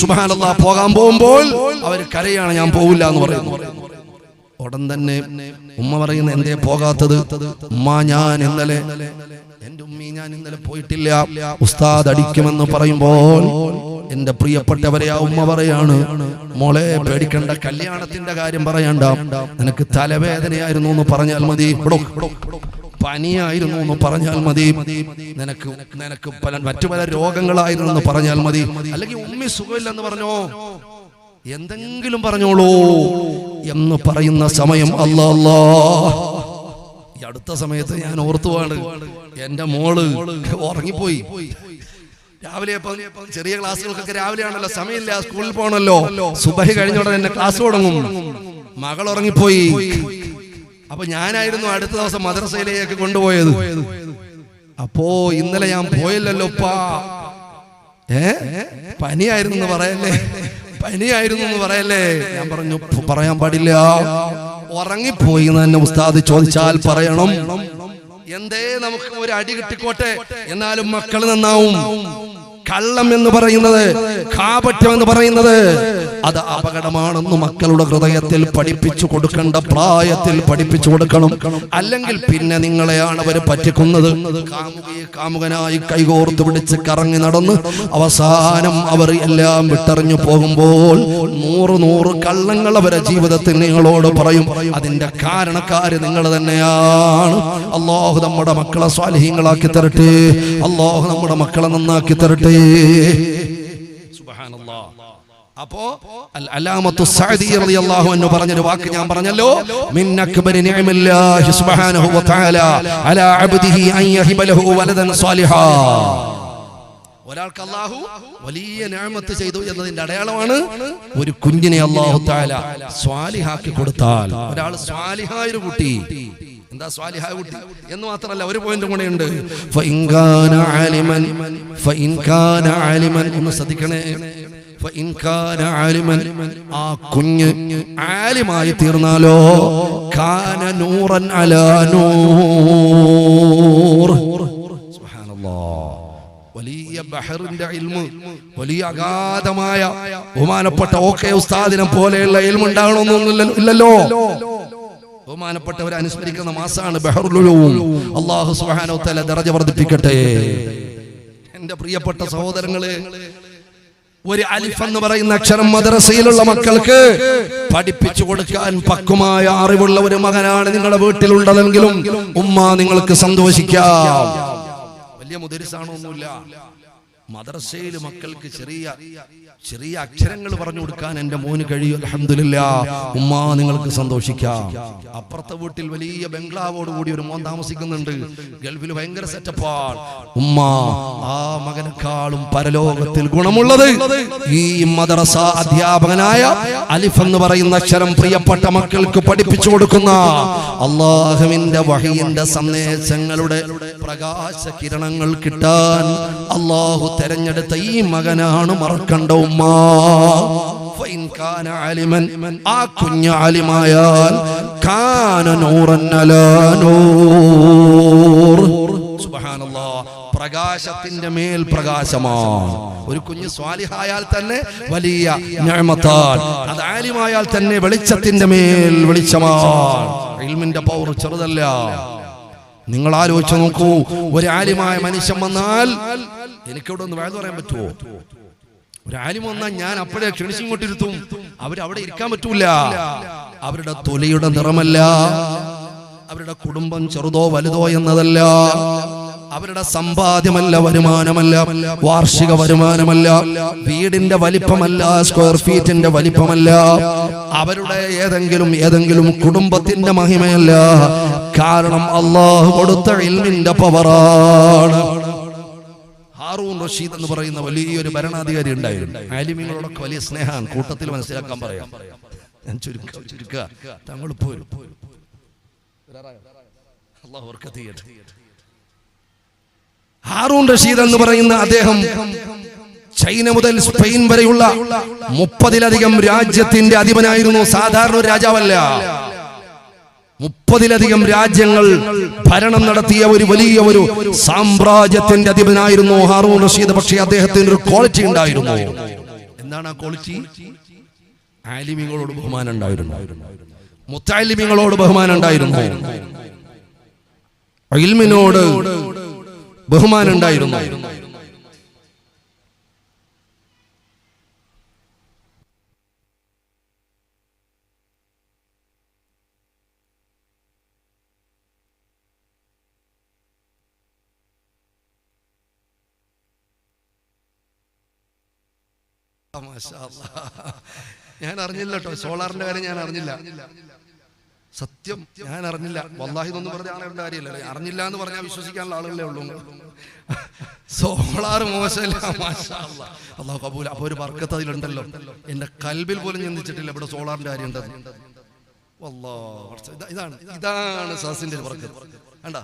സുബ്ഹാനല്ലാഹ് പോകാൻ പോകുമ്പോൾ അവർ കരയാണ്, ഞാൻ പോവില്ല എന്ന് പറയുന്നു. ഉടൻ തന്നെ ഉമ്മ പറയുന്ന, എന്തേ പോകാത്തത്? ഉമ്മ, എന്റെ ഉമ്മി ഞാൻ ഇന്നലെ പോയിട്ടില്ല, ഉസ്താദ് അടിക്കുമെന്ന് പറയുമ്പോൾ എന്റെ പ്രിയപ്പെട്ടവരെ ആ ഉമ്മ പറയാണ്, മോളെ പേടിക്കണ്ട, കല്യാണത്തിന്റെ കാര്യം പറയണ്ട, നിനക്ക് തലവേദനയായിരുന്നു എന്ന് പറഞ്ഞാൽ മതി, പനിയായിരുന്നു എന്ന് പറഞ്ഞാൽ മതി, നിനക്ക് മറ്റു പല രോഗങ്ങളായിരുന്നു എന്ന് പറഞ്ഞാൽ മതി, അല്ലെങ്കിൽ ഉമ്മി സുഖമില്ലെന്ന് പറഞ്ഞോ, എന്തെങ്കിലും പറഞ്ഞോളൂ എന്ന് പറയുന്ന സമയം അല്ലാ ഈ അടുത്ത സമയത്ത് ഞാൻ ഓർത്തുവാണ്, എന്റെ മോള് ഉറങ്ങിപ്പോയി. രാവിലെ ചെറിയ ക്ലാസ്സുകൾക്കൊക്കെ രാവിലെയാണല്ലോ, സമയമില്ല, സ്കൂളിൽ പോകണല്ലോ, സുബഹി കഴിഞ്ഞ ഉടനെ എന്നെ ക്ലാസ് തുടങ്ങും. മകൾ ഉറങ്ങിപ്പോയി. അപ്പൊ ഞാനായിരുന്നു അടുത്ത ദിവസം മദ്രസയിലേക്ക് കൊണ്ടുപോയത്. അപ്പോ ഇന്നലെ ഞാൻ പോയില്ലല്ലോ ഉപ്പാ, പനിയായിരുന്നു എന്ന് പറയല്ലേ. ഞാൻ പറഞ്ഞു, പറയാൻ പാടില്ല, ഉറങ്ങിപ്പോയി എന്ന് തന്നെ ഉസ്താദ് ചോദിച്ചാൽ പറയണം. എന്തേ നമുക്ക് ഒരു അടി കിട്ടിക്കോട്ടെ, എന്നാലും മക്കൾ നന്നാവും. കള്ളം എന്ന് പറയുന്നത്, കാപട്യം എന്ന് പറയുന്നത് അത് അപകടമാണെന്ന് മക്കളുടെ ഹൃദയത്തിൽ പഠിപ്പിച്ചു കൊടുക്കേണ്ട പ്രായത്തിൽ പഠിപ്പിച്ചു കൊടുക്കണം. അല്ലെങ്കിൽ പിന്നെ നിങ്ങളെയാണ് അവർ പറ്റിക്കുന്നത്. കാമുകനായി കൈകോർത്ത് പിടിച്ച് കറങ്ങി നടന്ന് അവസാനം അവർ എല്ലാം വിട്ടെറിഞ്ഞു പോകുമ്പോൾ 100 കള്ളങ്ങൾ അവരെ ജീവിതത്തിൽ നിങ്ങളോട് പറയും. അതിന്റെ കാരണക്കാര് നിങ്ങൾ തന്നെയാണ്. അല്ലാഹു നമ്മുടെ മക്കളെ സ്വാലിഹീങ്ങളാക്കി തരട്ടെ. അല്ലാഹു നമ്മുടെ മക്കളെ നന്നാക്കി തരട്ടെ. സുബ്ഹാനല്ലാഹ്. അപ്പോ അല്ലാമത്തു സഅദി റളിയല്ലാഹു അൻഹു പറഞ്ഞൊരു വാക്ക് ഞാൻ പറഞ്ഞല്ലോ, മിൻ അക്ബരി നിഅമില്ലാഹി സുബ്ഹാനഹു വ തആല അലാ അബ്ദിഹി അൻ യഹിബ ലഹു വലദൻ സാലിഹാ. ഒരാൾക്ക് അല്ലാഹു വലിയ നിഅമത്ത് ചെയ്തു എന്നതിന്റെ അടയാളമാണ് ഒരു കുഞ്ഞിനെ അല്ലാഹു തആല സ്വാലിഹാക്കി കൊടുത്താൽ. ഒരാൾ സ്വാലിഹായ ഒരു കുട്ടി, എന്താ സ്വാലിഹായ കുട്ടി എന്ന് മാത്രമല്ല, ഒരു പോയിന്റും കൂടെ ഉണ്ട്. ഫഇൻ കാന ആലിമൻ, ഒന്ന് ശ്രദ്ധിക്കണേ, ഫഇൻ കാന ആലിമൻ, ആ കുഞ്ഞ് ആലിമായി തീർന്നാലോ, കാന നൂറൻ അലാ നൂർ. സുബ്ഹാനല്ലാഹ്. വലിയ ബഹറിന്റെ ഇൽമ്, വലിയ അഗാധമായ ബഹുമാനപ്പെട്ട ഉസ്താദിനെ പോലെയുള്ള ഇൽമ് ഉണ്ടാകണമെന്നൊന്നും ഇല്ലല്ലോ. ബഹുമാനപ്പെട്ടവരെ അനുസ്മരിക്കുന്ന മാസമാണ് ബഹറുൽ ഉലൂം. അല്ലാഹു സുബ്ഹാനഹു വ തആല ദറജ വർദ്ധിപ്പിക്കട്ടെ. എന്റെ പ്രിയപ്പെട്ട സഹോദരങ്ങളെ, ഒരു അലിഫ് എന്ന് പറയുന്ന അക്ഷരം മദ്രസയിലുള്ള മക്കൾക്ക് പഠിപ്പിച്ചു കൊടുക്കാൻ പക്വമായ അറിവുള്ള ഒരു മകനാണ് നിങ്ങളുടെ വീട്ടിലുള്ളതെങ്കിലും ഉമ്മ നിങ്ങൾക്ക് സന്തോഷിക്കാം. വലിയ മുദരിസാണോ ഒന്നുമില്ല, മദ്രസയിൽ മക്കൾക്ക് ചെറിയ അക്ഷരങ്ങൾ പറഞ്ഞു കൊടുക്കാൻ എന്റെ മോന് കഴിയും. അൽഹംദുലില്ലാഹ്. ഉമ്മ നിങ്ങൾക്ക് സന്തോഷിക്കാം. അപ്പുറത്തെ വീട്ടിൽ വലിയ ബംഗ്ലാവോട് കൂടി ഒരു മോൻ താമസിക്കുന്നുണ്ട്, ഗൾഫിൽ ഭയങ്കര സെറ്റപ്പാണ്. ഉമ്മ, ആ മകനേക്കാളും പരലോകത്തിൽ ഗുണമുള്ളത് ഈ മദ്രസ അധ്യാപകനായ അലിഫ് എന്ന് പറയുന്ന അക്ഷരം പ്രിയപ്പെട്ട മക്കൾക്ക് പഠിപ്പിച്ചു കൊടുക്കുന്ന അല്ലാഹുവിന്റെ വഹയിന്റെ സന്ദേശങ്ങളുടെ പ്രകാശ കിരണങ്ങൾ കിട്ടാൻ അല്ലാഹു തെരഞ്ഞെടുത്ത ഈ മകനാണ്. മറക്കണ്ട ഉമ്മ. ഫഇൻ കാന ആലിമൻ, ആ കുഞ്ഞ് ആലിമായാൽ കാന നൂറൻ അലാ നൂർ. സുബ്ഹാനല്ലാഹ്. പ്രകാശത്തിന്റെ മേൽ പ്രകാശമാണ്. ഒരു കുഞ്ഞ് സ്വാലിഹായാൽ തന്നെ വലിയ നിഅമത്താണ്. അത് ആലിമായാൽ തന്നെ വെളിച്ചത്തിന്റെ മേൽ വെളിച്ചമാണ്. ഇൽമിന്റെ പവർ ചെറുതല്ല. നിങ്ങൾ ആലോചിച്ച് നോക്കൂ, ഒരു ആലിമായ മനുഷ്യൻ വന്നാൽ എനിക്കിവിടെ ഒന്ന് വഴി പറയാൻ പറ്റുമോ? ഒരു ആലിം വന്നാൽ ഞാൻ അപ്പോഴേ ക്ഷണിച്ചിങ്ങോട്ടിരുത്തും. അവരവിടെ ഇരിക്കാൻ പറ്റൂല. അവരുടെ തൊലിയുടെ നിറമല്ല, അവരുടെ കുടുംബം ചെറുതോ വലുതോ എന്നതല്ല, അവരുടെ സമ്പാദ്യമല്ല, വരുമാനമല്ല, വാർഷിക വരുമാനമല്ല, വീടിന്റെ വലിപ്പമല്ല, സ്ക്വയർ ഫീറ്റിന്റെ വലിപ്പമല്ല, അവരുടെ ഏതെങ്കിലും കുടുംബത്തിന്റെ മഹിമയല്ല, കാരണം അല്ലാഹു കൊടുത്ത ഇൽമിന്റെ പവറാണ്. ഹാറൂൻ റഷീദ് എന്ന് പറയുന്ന വലിയൊരു ഭരണാധികാരി ഉണ്ടായിരുന്നു. ആലിമീങ്ങളോടൊക്കെ വലിയ സ്നേഹമാണ്. കൂട്ടത്തിൽ മനസ്സിലാക്കാൻ പറയാം. ഞാൻ ചുരുക്കുക തങ്ങൾ പോരും. അല്ലാഹു ബർക്കത്ത് ചെയ്യട്ടെ. ഹാറൂൻ റഷീദ് എന്ന് പറയുന്ന അദ്ദേഹം ചൈന മുതൽ സ്പെയിൻ വരെയുള്ള 30-ലധികം രാജ്യത്തിന്റെ അധിപനായിരുന്നു. സാധാരണ ഒരു രാജാവല്ല. 30-ലധികം രാജ്യങ്ങൾ ഭരണം നടത്തിയ ഒരു വലിയ ഒരു സാമ്രാജ്യത്തിന്റെ അധിപനായിരുന്നു ഹാറൂൻ റഷീദ്. പക്ഷേ അദ്ദേഹത്തിന് ഒരു ക്വാളിറ്റി ഉണ്ടായിരുന്നു. എന്താണ് ആ ക്വാളിറ്റി? ആലിമീങ്ങളോട് ബഹുമാനം ഉണ്ടായിരുന്നു. മുത്തഅല്ലിമീങ്ങളോട് ബഹുമാനം ഉണ്ടായിരുന്നു. ഇൽമിനോട് ബഹുമാനം ഉണ്ടായിരുന്നു. ഞാൻ അറിഞ്ഞില്ല കേട്ടോ, സോളാറിന്റെ കാര്യം ഞാൻ അറിഞ്ഞില്ല. സത്യം ഞാൻ അറിഞ്ഞില്ല. വല്ലാഹി ഇതൊന്നും പറഞ്ഞ ആളുകളുടെ കാര്യമല്ല. അറിഞ്ഞില്ല എന്ന് പറഞ്ഞാൽ വിശ്വസിക്കാനുള്ള ആളുകളേ ഉള്ളൂ. സോളാർ മോശമല്ല. അല്ലാഹു കബൂൽ. അപ്പൊ ഒരു ബർക്കത്ത് അതിലുണ്ടല്ലോ. എന്റെ കൽബിൽ പോലും ചിന്തിച്ചിട്ടില്ല ഇവിടെ സോളാറിന്റെ കാര്യം ഉണ്ടെന്ന്. ഇതാണ് സാസിന്റെ ബർക്കത്ത്. കണ്ടാ,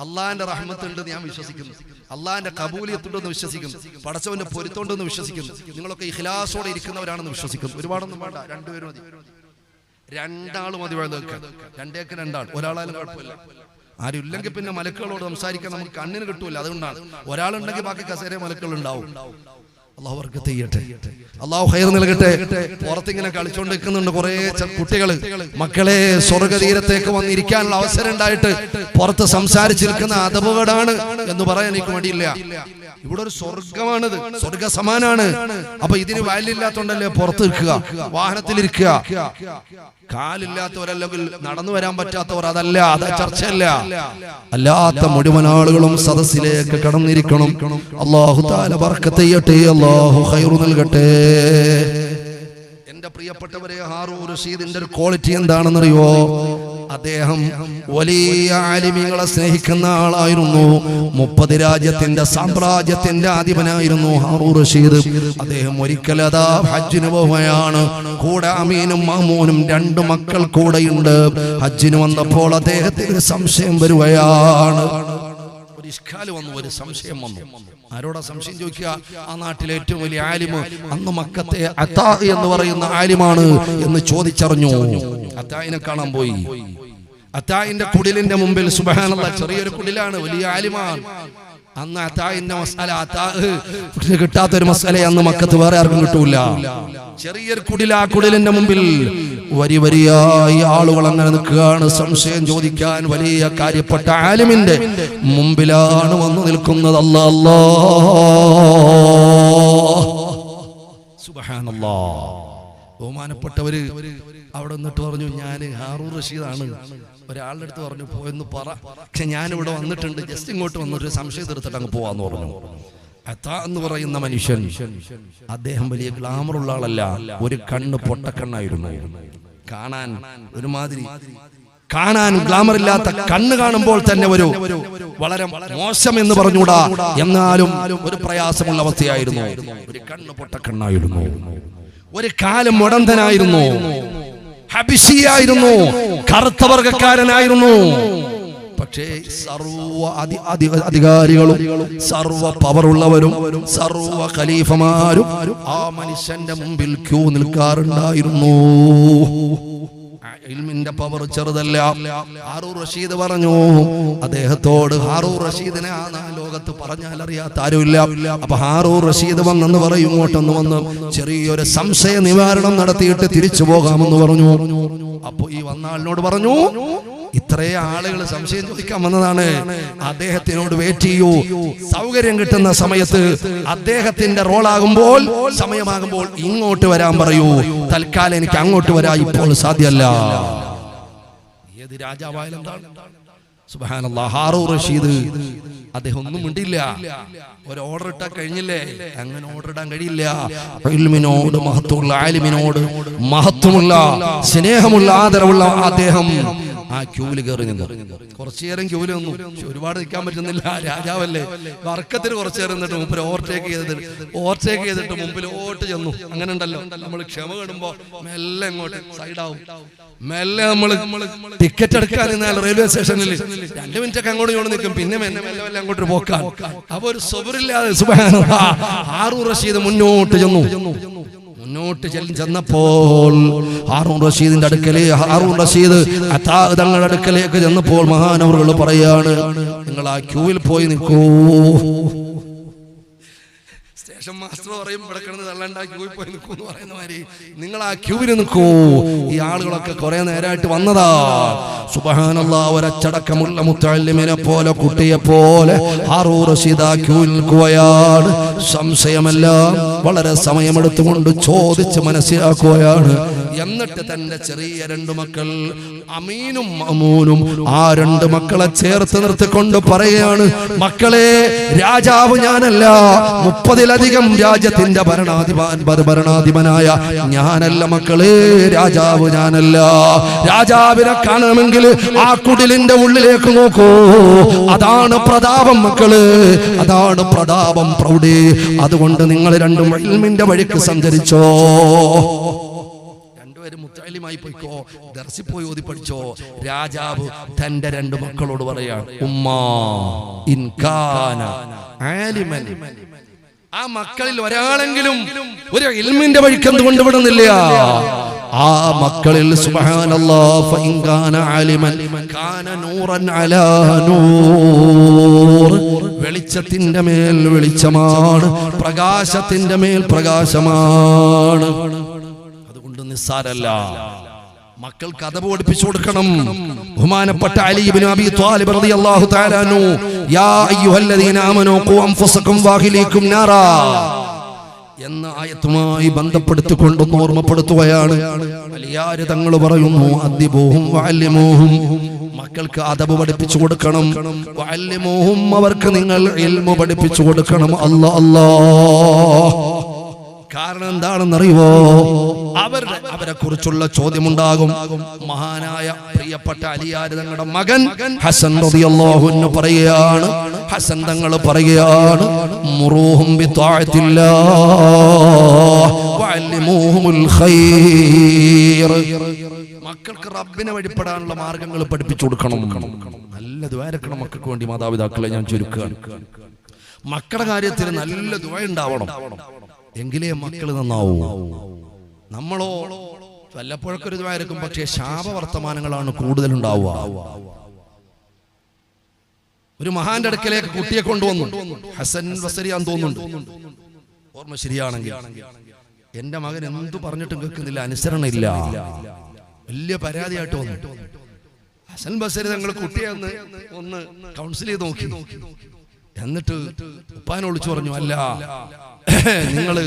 അള്ളാന്റെ റഹ്മത്ത് ഉണ്ടെന്ന് ഞാൻ വിശ്വസിക്കുന്നു. അള്ളാന്റെ കബൂലിയത്തുണ്ടെന്ന് വിശ്വസിക്കുന്നു. പടച്ചവന്റെ പൊരുത്തമുണ്ടെന്ന് വിശ്വസിക്കുന്നു. നിങ്ങളൊക്കെ ഇഖ്ലാസോടെ ഇരിക്കുന്നവരാണെന്ന് വിശ്വസിക്കുന്നു. ഒരുപാടൊന്നും വേണ്ട, രണ്ടുപേരും മതി. രണ്ടാൾ മതി. രണ്ടേക്ക് രണ്ടാൾ, ഒരാളായാലും കുഴപ്പമില്ല. ആരും ഇല്ലെങ്കിൽ പിന്നെ മലക്കുകളോട് സംസാരിക്കാൻ നമുക്ക് കണ്ണിന് കിട്ടൂല. അതുകൊണ്ടാണ് ഒരാളുണ്ടെങ്കിൽ ബാക്കി കസേര മലക്കുകൾ ഉണ്ടാവും. അല്ലാഹു ബർക്കത്ത് ചെയ്യട്ടെ. അല്ലാഹു ഖൈർ നൽകട്ടെ. പുറത്തിങ്ങനെ കളിച്ചോണ്ടിരിക്കുന്നുണ്ട് കുറെ കുട്ടികൾ. മക്കളെ, സ്വർഗ്ഗതീരത്തേക്ക് വന്നിരിക്കാനുള്ള അവസരം ഉണ്ടായിട്ട് പുറത്ത് സംസാരിച്ചിരിക്കുന്ന അദബുകേടാണ് എന്ന് പറയാൻ എനിക്ക് മടിയില്ല. ഇവിടെ ഒരു സ്വർഗമാണിത്, സ്വർഗ സമാനാണ്. അപ്പൊ ഇതിന് വാല്യില്ലാത്തോണ്ടല്ലേ പുറത്ത് നിൽക്കുക, വാഹനത്തിലിരിക്കുക. കാലില്ലാത്തവരല്ലെങ്കിൽ നടന്നു വരാൻ പറ്റാത്തവർ, അതല്ല, അത് ചർച്ചയല്ല. അല്ലാത്ത മുഴുവൻ ആളുകളും സദസ്സിലേക്ക് കടന്നിരിക്കണം. അല്ലാഹു തആല ബർക്കത്ത് ചെയ്യട്ടെ. അല്ലാഹു ഖൈർ നൽകട്ടെ. എന്റെ പ്രിയപ്പെട്ടവരെ, ഹാറൂൻ റഷീദിന്റെ ഒരു ക്വാളിറ്റി എന്താണെന്നറിയോ? അദ്ദേഹം വലിയ ആലിമീങ്ങളെ സ്നേഹിക്കുന്ന ആളായിരുന്നു. 30 രാജ്യത്തിന്റെ സാമ്രാജ്യത്തിന്റെ അധിപനായിരുന്നു ഹാറൂൻ റഷീദ്. അദ്ദേഹം ഒരിക്കൽ അതാ ഹജ്ജിന് പോവുകയാണ്. കൂടെ അമീനും മാമൂനും 2 മക്കൾ കൂടെയുണ്ട്. ഹജ്ജിന് വന്നപ്പോൾ അദ്ദേഹത്തിന് സംശയം വരുകയാണ്. ഒരു ഇഷ്കാല് വന്നു, ഒരു സംശയം വന്നു. ആരോടാ സംശയം ചോദിക്കുക? ആ നാട്ടിലെ ഏറ്റവും വലിയ ആലിമ്, അന്ന് മക്കത്തെ അത്താ എന്ന് പറയുന്ന ആലിമാണ് എന്ന് ചോദിച്ചറിഞ്ഞു. അത്തായിനെ കാണാൻ പോയി. അത്തായിന്റെ കുടിലിന്റെ മുമ്പിൽ സുബ്ഹാനല്ലാഹ്, ചെറിയൊരു കുടിലാണ്, വലിയ ആലിമാണ്. അന്ന് അത്തായിന്റെ മസാല, അത്താ കിട്ടാത്തൊരു മസാല അന്ന് മക്കത്ത് വേറെ ആർക്കും കിട്ടൂല. ചെറിയൊരു കുടിൽ. ആ കുടിലിന്റെ മുമ്പിൽ വരിയായി ആളുകൾ അങ്ങനെ നിൽക്കുകയാണ്. സംശയം ചോദിക്കാൻ വലിയ കാര്യപ്പെട്ട ആലിമിന്റെ മുമ്പിലാണ് വന്നു നിൽക്കുന്നത്. സുബ്ഹാനല്ലാഹ്. ബഹുമാനപ്പെട്ടവര് അവിടെ നിന്നിട്ട് പറഞ്ഞു, ഞാൻ ഹാറൂൻ റഷീദാണ്. ഒരാളുടെ അടുത്ത് പറഞ്ഞു, പോയെന്ന് പറ, പക്ഷെ ഞാനിവിടെ വന്നിട്ടുണ്ട്, ജസ്റ്റ് ഇങ്ങോട്ട് വന്നൊരു സംശയം തീർത്തിട്ട് അങ്ങ് പോവാന്ന് പറഞ്ഞു. അത്താ എന്ന് പറയുന്ന മനുഷ്യൻ, അദ്ദേഹം വലിയ ഗ്ലാമറുള്ള ആളല്ല. ഒരു കണ്ണ് പൊട്ടക്കണ്ണായിരുന്നു. കാണാൻ ഒരുമാതിരി, കാണാൻ ഗ്ലാമർ ഇല്ലാത്ത കണ്ണ് കാണുമ്പോൾ തന്നെ ഒരു വളരെ മോശം എന്ന് പറഞ്ഞൂടാ, എന്നാലും ഒരു പ്രയാസമുള്ള അവസ്ഥയായിരുന്നു. ഒരു കണ്ണ് പൊട്ടക്കണ്ണായിരുന്നു. ഒരു കാലം മുടന്തനായിരുന്നു. ഹബിഷിയായിരുന്നു. കറുത്ത വർഗക്കാരനായിരുന്നു. പക്ഷേ സർവ അധികാരികളും സർവ പവറുള്ളവരും സർവ ഖലീഫമാരും ആ മനുഷ്യന്റെ മുമ്പിൽ ക്യൂ നിൽക്കാറുണ്ടായിരുന്നു. ഇൽമിന്റെ പവർ ചെറുതല്ല. ഹാറൂൻ റഷീദ് പറഞ്ഞു അദ്ദേഹത്തോട്, ഹാറൂൻ റഷീദിനെ ആ ലോകത്ത് പറഞ്ഞാൽ അറിയാത്ത ആരുമില്ല. അപ്പൊ ഹാറൂൻ റഷീദ് വന്നെന്ന് പറയും, ഇങ്ങോട്ടൊന്ന് വന്ന് ചെറിയൊരു സംശയ നിവാരണം നടത്തിയിട്ട് തിരിച്ചു പോകാമെന്ന് പറഞ്ഞു. അപ്പൊ ഈ വന്ന ആളിനോട് പറഞ്ഞു, ഇത്രയും ആളുകൾ സംശയം ചോദിക്കാൻ വന്നതാണ്, അദ്ദേഹത്തിനോട് വെയിറ്റ് ചെയ്യൂ. സൗകര്യം കിട്ടുന്ന സമയത്ത് അദ്ദേഹത്തിന്റെ റോളാകുമ്പോൾ, സമയമാകുമ്പോൾ ഇങ്ങോട്ട് വരാൻ പറയൂ. തൽക്കാലം എനിക്ക് അങ്ങോട്ട് വരാൻ ഇപ്പോൾ സാധ്യമല്ല. ഏത് രാജാവായാലും എന്താണ്? സുബ്ഹാനല്ലാഹ്. ഹാറൂൻ റഷീദ് അദ്ദേഹം ഒന്നും മിണ്ടില്ല. ഒരു ഓർഡർ ഇട്ടാ കഴിഞ്ഞില്ലേ? അങ്ങനെ ഓർഡർ ഇടാൻ കഴിയില്ല. ഇൽമിനോട് മഹത്വമുള്ള, ആലിമിനോട് മഹത്വമുള്ള, സ്നേഹമുള്ള, ആദരവുള്ള അദ്ദേഹം ആ ക്യൂവിൽ കയറി നിന്നു. കുറച്ചു നേരം ക്യൂവിൽ നിന്നു, ഒരുപാട് നിൽക്കാൻ പറ്റുന്നില്ല, രാജാവല്ലേ. വർക്കത്തിന് കുറച്ചു നേരം നിന്നിട്ട് മുമ്പിൽ ഓവർടേക്ക് ചെയ്തിട്ട് മുമ്പിലോട്ട് ചെന്നു. അങ്ങനെ ഉണ്ടല്ലോ, നമ്മൾ ക്ഷമ കിടുമ്പോ മെല്ലെ ഇങ്ങോട്ട് സൈഡാവും. മെല്ലെ നമ്മള് ടിക്കറ്റ് എടുക്കാൻ നിന്നാൽ റെയിൽവേ സ്റ്റേഷനിൽ 2 മിനിറ്റ് ഒക്കെ അങ്ങോട്ട് ഇങ്ങോട്ട് നിൽക്കും, പിന്നെ മെല്ലെ അങ്ങോട്ട് പോക്കാൻ. അപ്പൊ ഒരു സബറില്ലാതെ സുബ്ഹാനല്ലാഹ് ഹാറൂൻ റഷീദ് മുന്നോട്ട് ചെന്നപ്പോൾ ഹാറൂൻ റഷീദിന്റെ തങ്ങളുടെ അടുക്കലേക്ക് ചെന്നപ്പോൾ മഹാനവറുകൾ പറയാണ്, നിങ്ങൾ ആ ക്യൂവിൽ പോയി നിൽക്കൂ. സ്റ്റേഷൻ മാസ്റ്റർ പറയും കിടക്കുന്നത് തള്ളണ്ട, ക്യൂവിൽ പോയി നിൽക്കൂ എന്ന് പറയുന്ന മാതിരി നിങ്ങൾ ആ ക്യൂവിൽ നിൽക്കൂ. ഈ ആളുകളൊക്കെ കുറെ നേരമായിട്ട് വന്നതാ. സുബ്ഹാനല്ലാഹ്, ഒരച്ചടക്കമുള്ള മുത്തഅല്ലിമിനെ പോലെ, കുട്ടിയെ പോലെ ഹാറൂൻ റഷീദ് ആ ക്യൂവിൽ നിൽക്കുകയാണ്. സംശയമെല്ലാം വളരെ സമയമെടുത്തുകൊണ്ട് ചോദിച്ച് മനസ്സിലാക്കുകയാണ്. എന്നിട്ട് തന്റെ ചെറിയ 2 മക്കൾ അമീനും മഅമൂനും ആ 2 മക്കളെ ചേർത്ത് നിർത്തിക്കൊണ്ട് പറയുകയാണ്, മക്കളെ, രാജാവ് ഞാനല്ല, 30-ലധികം രാജ്യത്തിന്റെ ഭരണാധിപനായ ഞാനല്ല മക്കളെ, രാജാവ് ഞാനല്ല. രാജാവിനെ കാണണമെങ്കിൽ ആ കുടിലിന്റെ ഉള്ളിലേക്ക് നോക്കൂ, അതാണ് പ്രതാപം മക്കള്, അതാണ് പ്രതാപം, പ്രൗഢി. അതുകൊണ്ട് നിങ്ങൾ 2 ഇൽമിന്റെ വഴിക്ക് സഞ്ചരിച്ചോ, 2 പേരും മുത്തഅല്ലിമായി പോയിക്കോ, ദർസിൽ പോയി ഓതി പഠിച്ചോ. രാജാവ് തന്റെ 2 മക്കളോട് പറയാണ്, ഉമ്മാ ഇൻ കാന ആലിമൻ, ആ മക്കളിൽ ഒരാളെങ്കിലും ഒരു ഇൽമിന്റെ വഴിക്ക് എന്തുകൊണ്ട് വിടുന്നില്ല? ആ മക്കളിൽ സുബ്ഹാനല്ലാഹ് ഫഇൻ കാന ആലിമൻ കാന നൂറൻ അലാ നൂർ, വെളിച്ചത്തിന്റെ മേൽ വെളിച്ചമാണ്, പ്രകാശത്തിന്റെ മേൽ പ്രകാശമാണ്. അതുകൊണ്ട് നിസ്സാരല്ല, മക്കൾക്ക് അദബ് പഠിപ്പിച്ചു കൊടുക്കണം. ബഹുമാനപ്പെട്ട അലി ഇബ്നു അബീ ത്വാലിബ് റളിയല്ലാഹു തആല അൻഹു, യാ അയ്യുഹല്ലദീന ആമനൂ ഖൂ അൻഫുസകും വഅഹ്ലീകും നാറാ എന്ന ആയത്തുമായി ബന്ധപ്പെടുത്തിക്കൊണ്ട് ഓർമ്മപ്പെടുത്തുകയാണ്. വലിയാര് തങ്ങൾ പറയുന്നു, അദ്ദിബൂഹും വഅല്ലിമൂഹും, മക്കൾക്ക് അദബ് പഠിപ്പിച്ചു കൊടുക്കണം. വഅല്ലിമൂഹും, അവർക്ക് നിങ്ങൾ ഇൽമു പഠിപ്പിച്ചു കൊടുക്കണം. അല്ലാഹ്. കാരണം എന്താണെന്നറിയുവോ? അവരെ കുറിച്ചുള്ള ചോദ്യമുണ്ടാകും. മഹാനായ പ്രിയപ്പെട്ട അലിയാര് തങ്ങളുടെ മകൻ ഹസൻ റളിയല്ലാഹു അൻഹു പറയുകയാണ്, ഹസൻ തങ്ങൾ പറയുകയാണ്, മുറൂഹും ബിത്വാഅത്തില്ലാഹ് വഅല്ലിമൂഹുൽ ഖൈർ, മക്കൾക്ക് റബ്ബിനെ വഴിപ്പെടാനുള്ള മാർഗങ്ങൾ പഠിപ്പിച്ചു കൊടുക്കണം. നല്ല ദുആ മക്കൾക്ക് വേണ്ടി മാതാപിതാക്കളെ ഞാൻ ചുരുക്കുകയാണ്. മക്കളുടെ കാര്യത്തിൽ നല്ല ദുആ ഉണ്ടാവണം, എങ്കിലേ മക്കള് നന്നാവൂ. നമ്മളോ വല്ലപ്പോഴൊക്കെ ഒരു ദുആയിരിക്കും, പക്ഷേ ശാപവർത്തമാനങ്ങളാണ് കൂടുതലുണ്ടാവുക. ഒരു മഹാന്റെ അടുക്കലേക്ക് കുട്ടിയെ കൊണ്ടുവന്നു, ഹസൻ ബസരിയാന്ന് തോന്നുന്നുണ്ട്, ഓർമ്മ ശരിയാണെങ്കിൽ. എന്റെ മകൻ എന്തു പറഞ്ഞിട്ടും കേൾക്കുന്നില്ല, അനുസരണ ഇല്ല, വലിയ പരാതിയായിട്ട് വന്നു. ഹസൻ ബസരി തങ്ങൾ കുട്ടിയെ ഒന്ന് കൗൺസിൽ ചെയ്ത് നോക്കി. എന്നിട്ട് ഉപ്പാനെ വിളിച്ചു പറഞ്ഞു, അല്ല, നിങ്ങള്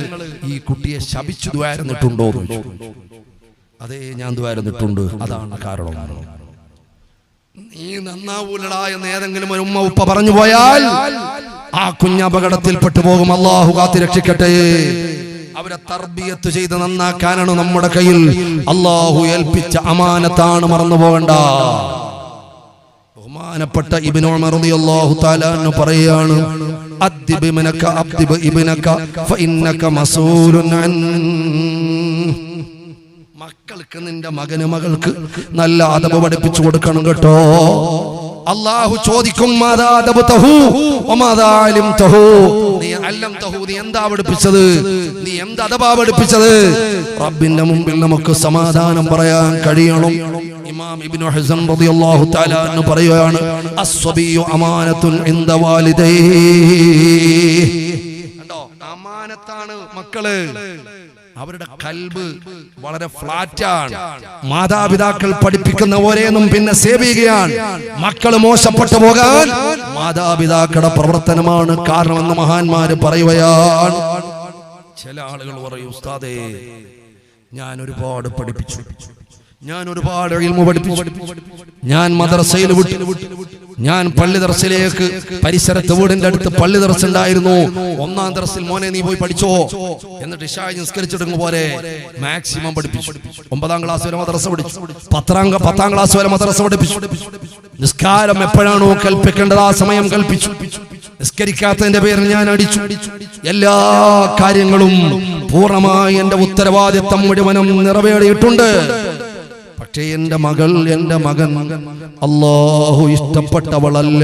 ഈ കുട്ടിയെ ശപിച്ചു ദ്വാരുന്നിട്ടുണ്ടോ? അതെ, ഞാൻ ദ്വാരുന്നിട്ടുണ്ട്, അതാണ് കാരണം. നീ നന്നാവൂലടാ എന്ന് ഏതെങ്കിലും ഒരു ഉമ്മ ഉപ്പ പറഞ്ഞു പോയാൽ ആ കുഞ്ഞ് അപകടത്തിൽപ്പെട്ടു പോകും. അല്ലാഹു കാത്ത് രക്ഷിക്കട്ടെ. അവരെ തർബിയത്ത് ചെയ്ത് നന്നാക്കാനാണ് നമ്മുടെ കയ്യിൽ അല്ലാഹു ഏൽപ്പിച്ച അമാനത്താണ്, മറന്നു പോകണ്ട. ബഹുമാനപ്പെട്ട ഇബ്നു ഉമർ റളിയല്ലാഹു തആല അൻഹു പറയാണ്, അദ്ദിബ് ഇബ്നക അദ്ദിബ് ഇബ്നക ഫഇന്നക മസൂലുൻ അൻ, മക്കൾക്ക്, നിന്റെ മകന് മകൾക്ക് നല്ല അദബ് പഠിപ്പിച്ചു കൊടുക്കണം കേട്ടോ. അല്ലാഹു ചോദിക്കും, മാദാ അദബ്തഹു വമാദാ അലിംതഹു, നീ അല്ലംതഹു, നീ എന്താ പഠിപ്പിച്ചത്, നീ എന്താ അദബാ പഠിപ്പിച്ചത്? റബ്ബിന്റെ മുമ്പിൽ നമുക്ക് സമാധാനം പറയാൻ കഴിയണം. ഇമാം ഇബ്നു ഹസൻ റളിയല്ലാഹു തആല അൻഹു പറയുകയാണ്, അസ്സബിയു അമാനത്തുൻ ഇൻദ വാലിദൈഹി, കണ്ടോ, അമാനത്താണ് മക്കള്. അവരുടെ കൽബ് വളരെ ഫ്ലാറ്റാണ്. മാതാപിതാക്കൾ പഠിപ്പിക്കുന്ന ഒരേന്നും പിന്നെ സേവിക്കുകയാണ്. മക്കള് മോശപ്പെട്ടു പോകാൻ മാതാപിതാക്കളുടെ പ്രവർത്തനമാണ് കാരണമെന്ന് മഹാന്മാര് പറയുകയാണ്. ചില ആളുകൾ പറയും, ഉസ്താദേ, ഞാൻ ഒരുപാട് പഠിപ്പിച്ചു, ഞാൻ ഒരുപാട് ഇൽമു പഠിപ്പിച്ചു, ഞാൻ മദ്രസയിൽ വിട്ടു, ഞാൻ പള്ളി ദർസിലേക്ക് പരിസരത്ത് വീടിന്റെ അടുത്ത് പള്ളി ദർസ് ഉണ്ടായിരുന്നു. ഒന്നാം ദർസിൽ മോനെ നീ പോയി പഠിച്ചോ എന്നിട്ട് ഇശാ നിസ്കരിച്ചിടുന്ന പോലെ മാക്സിമം പഠിപ്പിച്ചു. 9ാം ക്ലാസ് വരെ മദ്രസ പഠിച്ചു. 10ാം ക്ലാസ് വരെ മദ്രസ പഠിപ്പിച്ചു. നിസ്കാരം എപ്പോഴാണോ കൽപ്പിക്കേണ്ടത് ആ സമയം കൽപ്പിച്ചു. നിസ്കരിക്കാത്തതിന്റെ പേരിൽ ഞാൻ അടിച്ചു. എല്ലാ കാര്യങ്ങളും പൂർണ്ണമായി എന്റെ ഉത്തരവാദിത്തം മുഴുവനും നിറവേറിയിട്ടുണ്ട്. പക്ഷേ എന്റെ മകൻ അല്ലാഹു ഇഷ്ടപ്പെട്ടവളല്ല,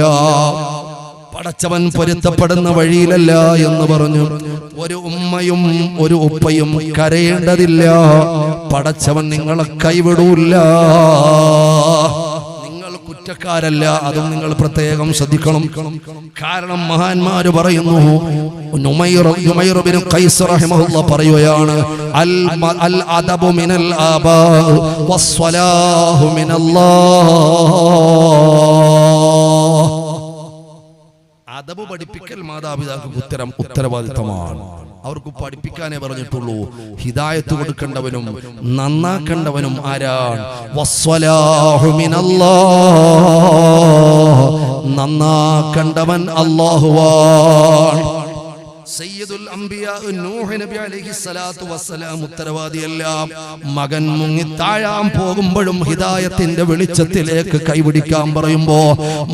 പടച്ചവൻ പൊരുത്തപ്പെടുന്ന വഴിയിലല്ല എന്ന് പറഞ്ഞു. ഒരു ഉമ്മയും ഒരു ഉപ്പയും കരയേണ്ടതില്ല. പടച്ചവൻ നിങ്ങളെ കൈവിടൂല്ല. കുറ്റക്കാരല്ല, അതും നിങ്ങൾ പ്രത്യേകം ശ്രദ്ധിക്കണം. കാരണം മഹാന്മാര് പറയുന്നു, നുമൈർ ബിൻ ഖൈസ് റഹിമഹുല്ലാഹ് പറയുകയാണ്, അൽ അദബു മിനൽ ആബാ വസ്സലാഹു മിനല്ലാഹ്. അദബ് പഠിപ്പിക്കൽ മാതാപിതാക്കൾക്ക് ഉത്തരവാദിത്തമാണ്. അവർക്ക് പഠിപ്പിക്കാനേ പറഞ്ഞിട്ടുള്ളൂ. ഹിദായത്ത് കൊടുക്കേണ്ടവനും നന്നാക്കേണ്ടവനും ആരാണ്? വസ്സലാഹു മിനല്ലാഹ്. നന്നാക്കേണ്ടവൻ അല്ലാഹുവാണ്. സയ്യിദുൽ അംബിയാ നൂഹ് നബി അലൈഹിസ്സലാത്തു വസ്സലാം ഉത്തരവാദിയല്ല. മകൻ മുങ്ങി താഴാൻ പോകുമ്പോഴും ഹിദായത്തിന്റെ വെളിച്ചത്തിലേക്ക് കൈപിടിക്കാൻ പറയുമ്പോ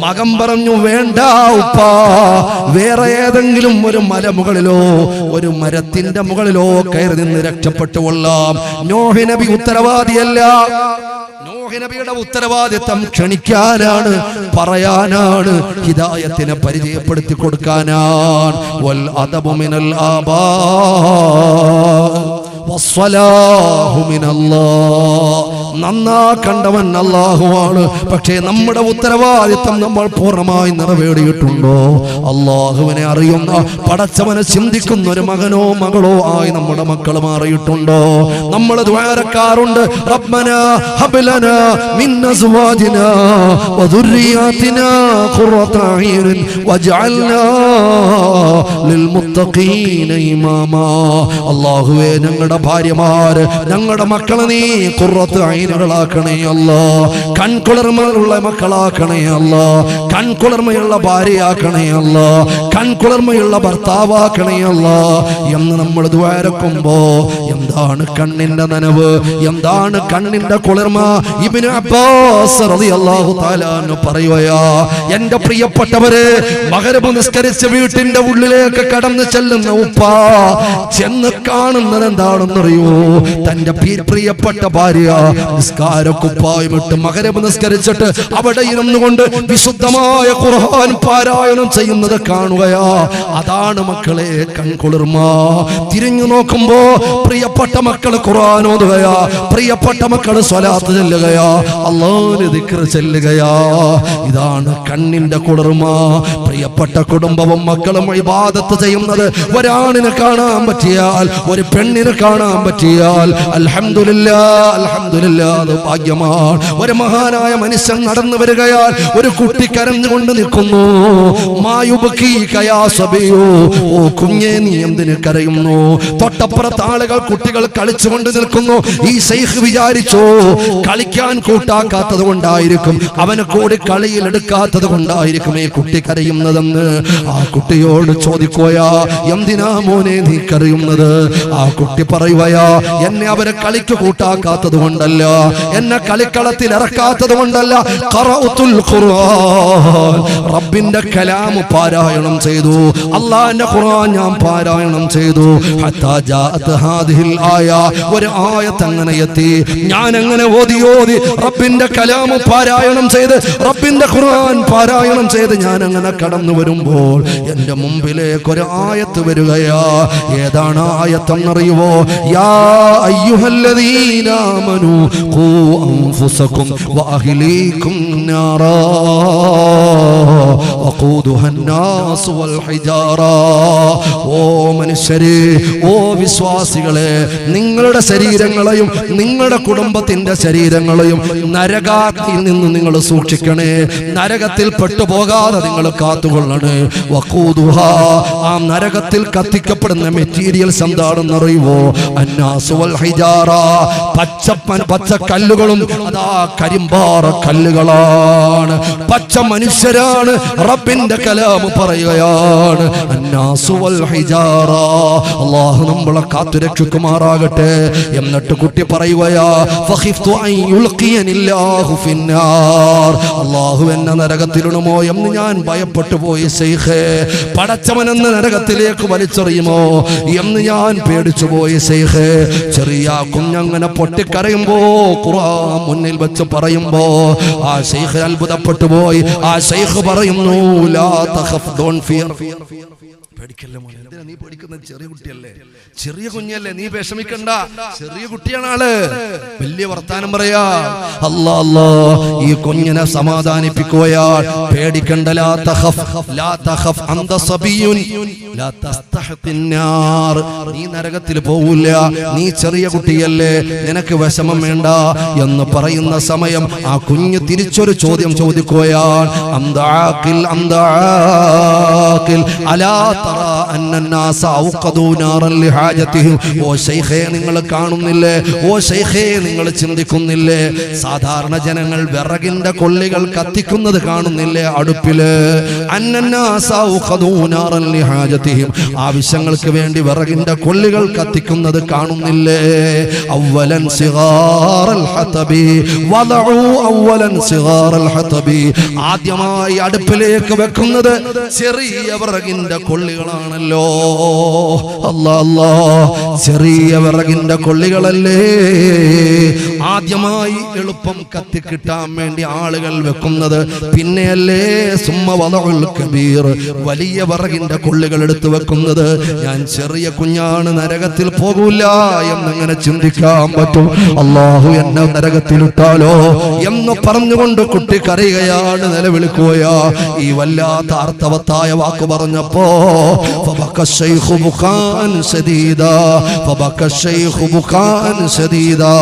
മകൻ പറഞ്ഞു, വേണ്ട ഉപ്പാ, വേറെ ഏതെങ്കിലും ഒരു മലമുകളിലോ ഒരു മരത്തിന്റെ മുകളിലോ കയറി നിന്ന് രക്ഷപ്പെട്ടു കൊള്ളാം. നൂഹ് നബി ഉത്തരവാദിയല്ല. നൂഹ് നബിയുടെ ഉത്തരവാദിത്തം ക്ഷണിക്കാനാണ്, പറയാനാണ്, ഹിദായത്തിനെ പരിചയപ്പെടുത്തി കൊടുക്കാനാണ്. വൽ അദബു മിനൽ ആബാ വസ്സലാഹു മിനല്ലാഹ്. നന്നാക്കണ്ടവൻ അല്ലാഹുവാണ്. പക്ഷേ നമ്മുടെ ഉത്തരവാദിത്തം നമ്മൾ പൂർണ്ണമായി നിറവേറിയിട്ടുണ്ടോ? അല്ലാഹുവിനെ അറിയുന്ന, പടച്ചവനെ ചിന്തിക്കുന്ന ഒരു മകനോ മകളോ ആയി നമ്മുടെ മക്കൾ മാറിയിട്ടുണ്ടോ? നമ്മൾ ദുആരക്കാറുണ്ട്, റബ്ബനാ ഹബ് ലനാ മിൻ അസ്വാജിനാ വദുർരിയാതിനാ ഖുർറത അയ്യുൻ വജഅൽനാ ലിൽമുത്തഖീന ഇമാമാ. അല്ലാഹുവേ, ഞങ്ങളുടെ ഭാര്യമാര്, ഞങ്ങളുടെ മക്കളെ നീ ഖുർറത്ത് ഐനുകളാക്കണേ അല്ലാ. കൺകുളിർമയുള്ള മക്കളാക്കണേ അല്ലാ. കൺകുളിർമയുള്ള ഭാര്യയാക്കണേ അല്ലാ. കൺകുളിർമയുള്ള ഭർത്താവാക്കണേ അല്ലാ എന്ന് നമ്മൾ ദുആരക്കുമ്പോ എന്താണ് കണ്ണിന്റെ നനവ്, എന്താണ് കണ്ണിന്റെ കുളിർമ? ഇബ്നു അബ്ബാസ് റളിയല്ലാഹു തആല അൻഹു പറയുകയാ, എന്റെ പ്രിയപ്പെട്ടവരെ, മഗ്‌രിബ് നിസ്കരിച്ച് വീട്ടിന്റെ ഉള്ളിലേക്ക് കടന്നു ചെല്ലുന്ന ഉപ്പ ചെന്ന് കാണുന്നത് എന്താണെന്നറിയോ? തന്റെ പ്രിയപ്പെട്ട ഭാര്യ നിസ്കാരക്കുപ്പായമിട്ട് മഗ്‌രിബ് നിസ്കരിച്ചിട്ട് അവിടെ ഇരുന്നു കൊണ്ട് വിശുദ്ധമായ ഖുർആൻ പാരായണം ചെയ്യുന്നത് കാണുകയാ. അതാണ് മക്കളെ കൺകുളിർമ. തിരിഞ്ഞു നോക്കുമ്പോ പ്രിയപ്പെട്ട മക്കൾ ഖുർആൻ ഓതുകയാ, പ്രിയപ്പെട്ട മക്കൾ സ്വലാത്ത് ചൊല്ലുകയാ, അല്ലാഹുവിനെ ദിക്ർ ചൊല്ലുകയാ. ഇതാണ് കണ്ണിന്റെ കുളിർമ. പ്രിയപ്പെട്ട കുടുംബവും മക്കളും ഇബാദത്ത് ചെയ്യുന്നത് ഒരാണിനെ കാണാൻ പറ്റിയാൽ, ഒരു പെണ്ണിനെ കാണാൻ പറ്റിയാൽ അൽഹംദുലില്ലാഹ്, അൽഹംദുലില്ലാഹ്, അത് ഭാഗ്യമാണ്. ഒരു മഹാനായ മനുഷ്യൻ നടന്നു വരികയാൽ ഒരു കുട്ടി കരഞ്ഞുകൊണ്ട് നിൽക്കുന്നു. ഓ കുഞ്ഞേ, നീ എന്തിന് കരയുന്നു? തൊട്ടപ്പുറത്ത് ആളുകൾ, കുട്ടികൾ കളിച്ചുകൊണ്ട് നിൽക്കുന്നു. ഈ ശൈഖ് വിചാരിച്ചു കളിക്കാൻ കൂട്ടാക്കാത്തത് കൊണ്ടായിരിക്കും, അവനെ കൂടി കളിയിൽ എടുക്കാത്തത് കൊണ്ടായിരിക്കും ഈ കുട്ടി കരയുന്നതെന്ന് ആ കുട്ടിയോട് ചോദിക്കുകയാ, എന്തിനാ മോനെ നീ കരയുന്നത്? ആ കുട്ടി പറയുകയാ, എന്നെ അവരെ കളിക്ക് കൂട്ടാക്കാത്തത് കൊണ്ടല്ല, എന്നെ കളിക്കളത്തിൽ ഇറക്കാത്തത് കൊണ്ടല്ല, ഖറഅത്തുൽ ഖുർആൻ, റബ്ബിന്റെ കലാം പാരായണം ചെയ്തു, അല്ലാഹുവിന്റെ ഖുർആൻ ഞാൻ പാരായണം ചെയ്തു. ഹത്താ ജാഅത് ഹാദിഹിൽ ആയ, ഒരു ആയത്ത് അങ്ങനെ എത്തി. ഞാൻ അങ്ങനെ ഓതി റബ്ബിന്റെ കലാം പാരായണം ചെയ്ത്, റബ്ബിന്റെ ഖുർആൻ പാരായണം ചെയ്ത് ഞാൻ അങ്ങനെ കടന്നു വരുമ്പോൾ എന്റെ മുമ്പിലേക്ക് ഒരു ആയത്ത് വരികയാ. ഏതാണ് ആയത്തെന്നറിയുമോ? യാ അയ്യുഹല്ലദീന ആമനൂ ഖൂ അൻഫുസകും വഅഹ്ലീകും നാറാ വഖൂദുഹാ വഖൂദുഹന്നാസു വൽ ഹിജാറ. ഓ മനുഷ്യരെ, ഓ വിശ്വാസികളെ, നിങ്ങളുടെ ശരീരങ്ങളെയും നിങ്ങളുടെ കുടുംബത്തിന്റെ ശരീരങ്ങളെയും നരകത്തിൽ നിന്ന് നിങ്ങൾ സൂക്ഷിക്കണേ. നരകത്തിൽ പെട്ടുപോകാതെ നിങ്ങൾ കാത്തുകൊള്ളണേ. വഖൂദുഹ, ആ നരകത്തിൽ കത്തിക്കപ്പെടുന്ന മെറ്റീരിയൽസ് എന്താണെന്ന് അറിയുമോ? അന്നാസു വൽ ഹിജാറ, പച്ച കല്ലുകളും അതാ കരിമ്പാറ കല്ലുകളാണ്. പച്ച മനുഷ്യരാണ്. റബ്ബിന്റെ കലാം പറയുകയാണ് അന്നാസു വൽ ഹിജാറ. അല്ലാഹു നമ്മളെ കാത്തുരക്ഷിക്കുമാറാകട്ടെ. എന്നിട്ട് കുട്ടി പറയുകയാ ഫഖിഫ്തു അൻ യുൽഖിയനില്ലാഹു ഫിന്നാർ. അല്ലാഹു എന്നെ നരകത്തിലിടുമോ എന്ന് ഞാൻ ഭയപ്പെട്ടു പോയി ശൈഖേ. പടച്ചവനെന്ന് നരകത്തിലേക്ക് വലിച്ചെറിയുമോ എന്ന് ഞാൻ പേടിച്ചു പോയി ശൈഖേ. ചെറിയ കുഞ്ഞങ്ങനെ പൊട്ടിക്കരയുമ്പോ ഖുർആൻ മുന്നിൽ വെച്ച് പറയുമ്പോ ആ ശൈഖ് അത്ഭുതപ്പെട്ടു പോയി. ആ ശൈഖ് പറയുന്നു ലാ തഖഫ്, ഡോണ്ട് ഫിയർ. പേടിക്കല്ല മോനെ, എന്തിനാ നീ പേടിക്കുന്നത്? ചെറിയ കുട്ടിയല്ലേ, ചെറിയ കുഞ്ഞല്ലേ, നീ വിഷമിക്കണ്ട, ചെറിയ കുട്ടിയാണ് ആള്. വലിയ വർത്താനം പറയാ. അല്ലാ അല്ലാ, ഈ കുഞ്ഞിനെ സമാധാനിപ്പിക്കുകയാൽ പേടിക്കണ്ട. ലാ തഖഫ്, ലാ തഖഫ്, അന്ത സബിയുൻ ലാ തസ്തഹത്തിന്നാർ. നീ നരകത്തിൽ പോവില്ല, നീ ചെറിയ കുട്ടിയല്ലേ, നിനക്ക് വിഷമം വേണ്ട എന്ന് പറയുന്ന സമയം ആ കുഞ്ഞ് തിരിച്ചൊരു ചോദ്യം ചോദിക്കുകയാൽ അന്താഖിൽ അന്താഖിൽ അലാ തറാ അന്നന്നാസ ഔഖദൂ നാറൻ ലിഹാജതിഹിം. ഓ ശൈഖേ, നിങ്ങൾ കാണുന്നില്ലേ? ഓ ശൈഖേ, നിങ്ങൾ ചിന്തിക്കുന്നില്ലേ? സാധാരണ ജനങ്ങൾ വിറകിന്റെ കൊള്ളികൾ കത്തിക്കുന്നത് കാണുന്നില്ലേ അടുപ്പില്? അന്നന്നാസ ഔഖദൂ നാറൻ ലിഹാജതിഹിം, ആവശ്യങ്ങൾക്ക് വേണ്ടി വിറകിന്റെ കൊള്ളികൾ കത്തിക്കുന്നത് കാണുന്നില്ലേ? അവലൻ സിഗാറൽ ഹതബി വദഉ അവലൻ സിഗാറൽ ഹതബി, ആദ്യമായി അടുപ്പിലേക്ക് വെക്കുന്നത് ചെറിയ വിറകിന്റെ കൊള്ളികളാണല്ലോ. അല്ലാ അല്ലാ, ചെറിയ വിറകിന്റെ കൊള്ളികളല്ലേ ആദ്യമായി എളുപ്പം കത്തിക്കിട്ടാൻ വേണ്ടി ആളുകൾ വെക്കുന്നത്. പിന്നെയല്ലേ സുമ്മ വദഉൽ കബീർ, വലിയ വിറകിന്റെ കൊള്ളികൾ എടുത്തു വെക്കുന്നത്. ഞാൻ ചെറിയ കുഞ്ഞാണ്, നരകത്തിൽ പോകൂല എന്നങ്ങനെ ചിന്തിക്കാൻ പറ്റും. അല്ലാഹു എന്നെ നരകത്തിലിട്ടാലോ എന്ന് പറഞ്ഞുകൊണ്ട് കുട്ടി കരയുകയാണ്, നിലവിളിക്കുകയാ. ഈ വല്ലാത്ത അർത്ഥവത്തായ വാക്ക് പറഞ്ഞപ്പോ ഫബക ശൈഖു ബുഖാൻ ശദീദാ, ഫബക ശൈഖു ബുഖാൻ ശദീദാ,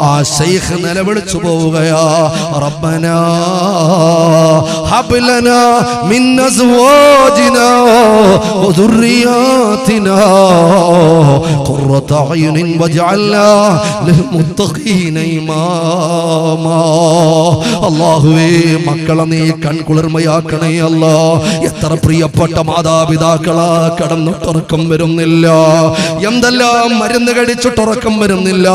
ആ ശൈഖ് നിലവിളിച്ചു പോവുകയാ. റബ്ബനാ ഹബ് ലനാ മിൻ അസ്വാജിനാ വദുർരിയാതിനാ ഖുർറത അയുനിൻ വജഅൽനാ ലിൽമുത്തഖീന ഇമാമാ. അല്ലാഹുവേ, മക്കളെ നീ കൺകുളിർമയാക്കണേ അല്ലാ. എത്ര പ്രിയപ്പെട്ട മാതാപിതാക്കളാ കടന്നിട്ടുറക്കം വരുന്നില്ല, എന്തെല്ലാം മരുന്ന് കഴിച്ചിട്ടുറക്കം വരുന്നില്ല.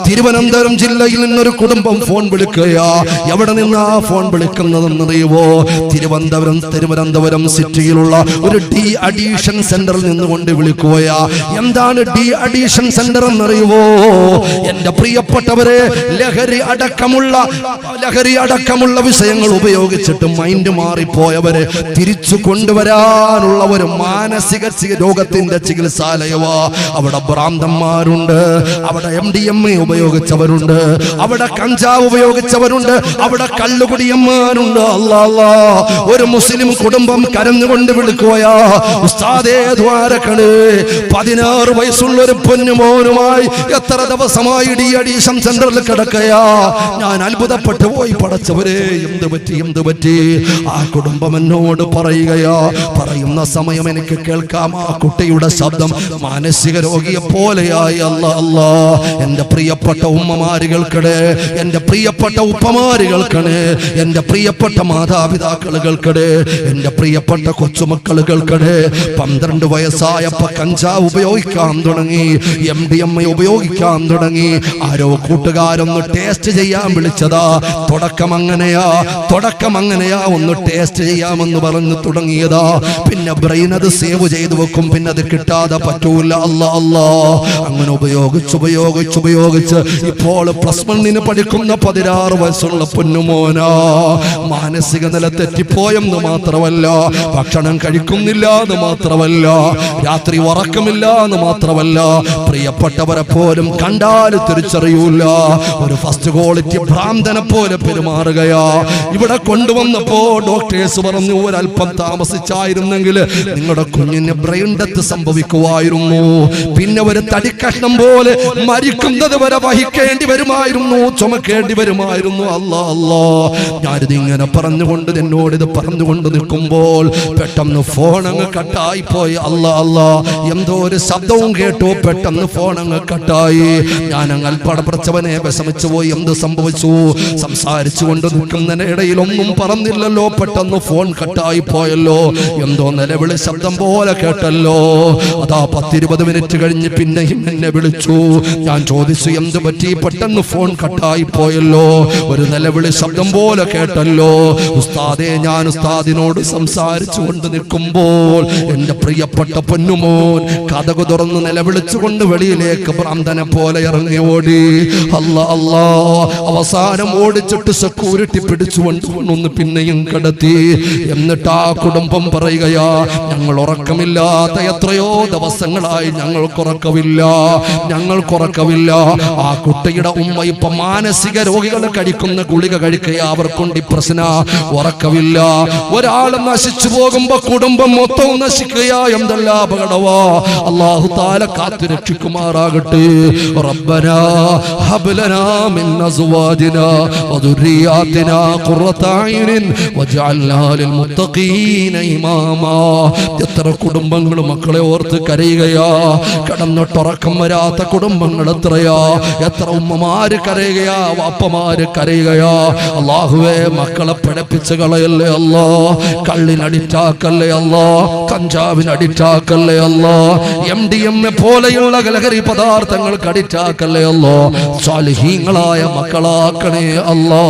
തിരുവനന്തപുരം ജില്ലയിൽ നിന്നൊരു കുടുംബം ഫോൺ വിളിക്കുകയാ. എവിടെ നിന്നാ ഫോൺ വിളിക്കുന്നതെന്നറിയുവോ? തിരുവനന്തപുരം സിറ്റിയിലുള്ള ഒരു ഡി അഡിഷൻ സെന്ററിൽ നിന്നുകൊണ്ട് വിളിക്കുകയാ. എന്താണ് ഡി അഡിഷൻ സെന്റർ എന്നറിയുവോ? എന്റെ പ്രിയപ്പെട്ടവരെ, ലഹരി അടക്കമുള്ള വിഷയങ്ങൾ ഉപയോഗിച്ചിട്ട് മൈൻഡ് മാറിപ്പോയവരെ തിരിച്ചു കൊണ്ടുവരാനുള്ള ഒരു മാനസിക രോഗത്തിന്റെ ചികിത്സാലയവാ. അവിടെ ഭ്രാന്തന്മാരുണ്ട്, അവിടെ MDMA ഉപയോഗിച്ചവരുണ്ട്, അവിടെ കഞ്ചാവ് ഉപയോഗിച്ചവരുണ്ട്, അവിടെ കള്ളുകുടിയന്മാരുണ്ട്. അല്ലാ അല്ലാ, ഒരു മുസ്ലിം കുടുംബം കരഞ്ഞുകൊണ്ട് വിളിക്കുകയാ, ഉസ്താദേ ദ്വാരകളെ, 16 വയസ്സുള്ള ഒരു പൊന്നുമോനുമായി എത്ര ദിവസമായി ഡി അഡിഷൻ സെന്ററിൽ കിടക്കയാ. ഞാൻ അത്ഭുതപ്പെട്ടു പോയി. പടച്ചവരെ, എന്ത് പറ്റി? ആ കുടുംബം എന്നോട് പറയുകയാ. പറയുന്ന സമയം എനിക്ക് കേൾക്കാം ആ കുട്ടിയുടെ ശബ്ദം മാനസിക രോഗിയെ പോലെയായി. അല്ലാ അല്ലാ, എന്റെ പ്രിയപ്പെട്ട ഉമ്മമാരുകൾക്കിടെ, എന്റെ പ്രിയപ്പെട്ട ഉപ്പമാരുകൾക്കിടെ, എന്റെ പ്രിയപ്പെട്ട മാതാപിതാക്കൾക്കിടെ, എന്റെ പ്രിയപ്പെട്ട കൊച്ചുമക്കളുകൾക്കിടെ 12 വയസ്സായപ്പോ കഞ്ചാവ് ഉപയോഗിക്കാൻ തുടങ്ങി, MDMA ഉപയോഗിക്കാൻ തുടങ്ങി. ആരോ കൂട്ടുകാരൊന്ന് ടേസ്റ്റ് ചെയ്യാൻ വിളിച്ചതാ. തുടക്കം അങ്ങനെയാ, ഒന്ന് ടേസ്റ്റ് ചെയ്യാമെന്ന് പറഞ്ഞു തുടങ്ങിയതാ. പിന്നെ ബ്രെയിൻ അത് സേവ് സേവ് ചെയ്തു വെക്കും, പിന്നെ അത് കിട്ടാതെ പറ്റൂല. അല്ലാ അല്ലാ, അങ്ങനെ ഉപയോഗിച്ച് ഇപ്പോൾ +1 പഠിക്കുന്ന 16 വയസ്സുള്ള പൊന്നുമോനാ മാനസിക നില തെറ്റിപ്പോയെന്ന് മാത്രമല്ല, ഭക്ഷണം കഴിക്കുന്നില്ല എന്ന് മാത്രമല്ല, രാത്രി ഉറക്കമില്ല എന്ന് മാത്രമല്ല, പ്രിയപ്പെട്ടവരെ പോലും കണ്ടാൽ തിരിച്ചറിയൂല. ഒരു ഫസ്റ്റ് ക്വാളിറ്റി ഭ്രാന്തനെ പോലെ പെരുമാറുകയാ. ഇവിടെ കൊണ്ടുവന്നപ്പോ ഡോക്ടേഴ്സ് പറഞ്ഞു, ഒരല്പം താമസിച്ചായിരുന്നെങ്കിൽ നിങ്ങളുടെ കുഞ്ഞിന് ബ്രെയിൻ ഡെത്ത് സംഭവിക്കുമായിരുന്നു, പിന്നെ ഒരു തടിക്കഷ്ണം പോലെ മരിക്കുന്നത് വരെ വഹിക്കേണ്ടി വരുമായിരുന്നു, ചുമക്കേണ്ടി വരുമായിരുന്നു. അല്ലാ അല്ലാ, ഞാനിത് ഇങ്ങനെ പറഞ്ഞുകൊണ്ട് എന്നോട് ഇത് പറഞ്ഞുകൊണ്ട് നിൽക്കുമ്പോൾ പെട്ടെന്ന് ഫോൺ അങ്ങ് കട്ടായി പോയി. അല്ലാ അല്ലാ, എന്തോ ഒരു ശബ്ദവും കേട്ടു, പെട്ടെന്ന് ഫോൺ അങ്ങ് കട്ടായി. ഞാൻ അങ്ങ് അൽപ്പടപ്രച്ചവനെ വിഷമിച്ചു പോയി. എന്ത് സംഭവിച്ചു? സംസാരിച്ചു കൊണ്ട് നിൽക്കുന്നതിനിടയിൽ ഒന്നും പറഞ്ഞില്ലല്ലോ, പെട്ടെന്ന് ഫോൺ കട്ടായി പോയല്ലോ, എന്തോ നിലവിളി ശബ്ദം പോലെ കേട്ടല്ലോ. അതാ 10-20 മിനിറ്റ് കഴിഞ്ഞ് പിന്നെയും എന്നെ വിളിച്ചു. ഞാൻ ചോദിച്ചു, എന്ത് പറ്റി? പെട്ടെന്ന് ഫോൺ കട്ടായി പോയല്ലോ, ഒരു നിലവിളി ശബ്ദം പോലെ കേട്ടല്ലോ. ഉസ്താദേ, ഞാൻ ഉസ്താദിനോട് സംസാരിച്ചു കൊണ്ട് നിൽക്കുമ്പോൾ എന്റെ പ്രിയപ്പെട്ട പൊന്നുമോൻ കതകു തുറന്ന് നിലവിളിച്ചുകൊണ്ട് വെളിയിലേക്ക് ഭ്രാന്തനെ പോലെ ഇറങ്ങി ഓടി. അല്ലാ അല്ലാ, അവസാനം ഓടിച്ചിട്ട് സെക്യൂരിറ്റി പിടിച്ചുകൊണ്ട് പിന്നെയും കിടത്തി. എന്നിട്ട് ആ കുടുംബം പറയുകയാ, ഞങ്ങൾ ഉറക്കമില്ലാത്ത എത്രയോ ദിവസങ്ങളായി ഞങ്ങൾക്കുറക്കമില്ല. ആ കുട്ടിയുടെ ഉമ്മ ഇപ്പൊ മാനസിക രോഗികൾ കഴിക്കുന്ന ഗുളിക കഴിക്കുക, അവർക്കൊണ്ട് പ്രശ്ന, ഉറക്കമില്ല. ഒരാൾ നശിച്ചു പോകുമ്പോ കുടുംബം മൊത്തവും നശിക്കുക, എന്തെല്ലാം അപകടവാ. അല്ലാഹു തആല കാത്തു രക്ഷിക്കുമാറാകട്ടെ. റബ്ബനാ ഹബ് ലനാ മിൻ അസ്വാജിനാ വദുർരിയാതിനാ ഖുറത അയ്യുനിൻ വജഅൽനാ ലിൽ മുത്തഖീന ഇമാമാ. എത്ര കുടുംബങ്ങൾ മക്കളെ ഓർത്ത് കരയുകയാ, കിടന്നിട്ടുറക്കം വരാത്ത കുടുംബങ്ങൾ എത്രയാ, എത്ര ഉമ്മമാര് കരയുകയാ, വാപ്പമാര് കരയുകയാ. അല്ലാഹുവേ, മക്കളെ പഠിപ്പിച്ച് കളയല്ലേ അല്ലാ, കള്ളിനടിറ്റാക്കല്ലേ അല്ലാ, കഞ്ചാവിനടിറ്റാക്കല്ലേ അല്ലാ, MDMA പോലെയുള്ള ലഹരി പദാർത്ഥങ്ങൾക്ക് അടിറ്റാക്കല്ലേ അല്ലാ. സാലിഹീങ്ങളായ മക്കളാക്കണേ അല്ലാ.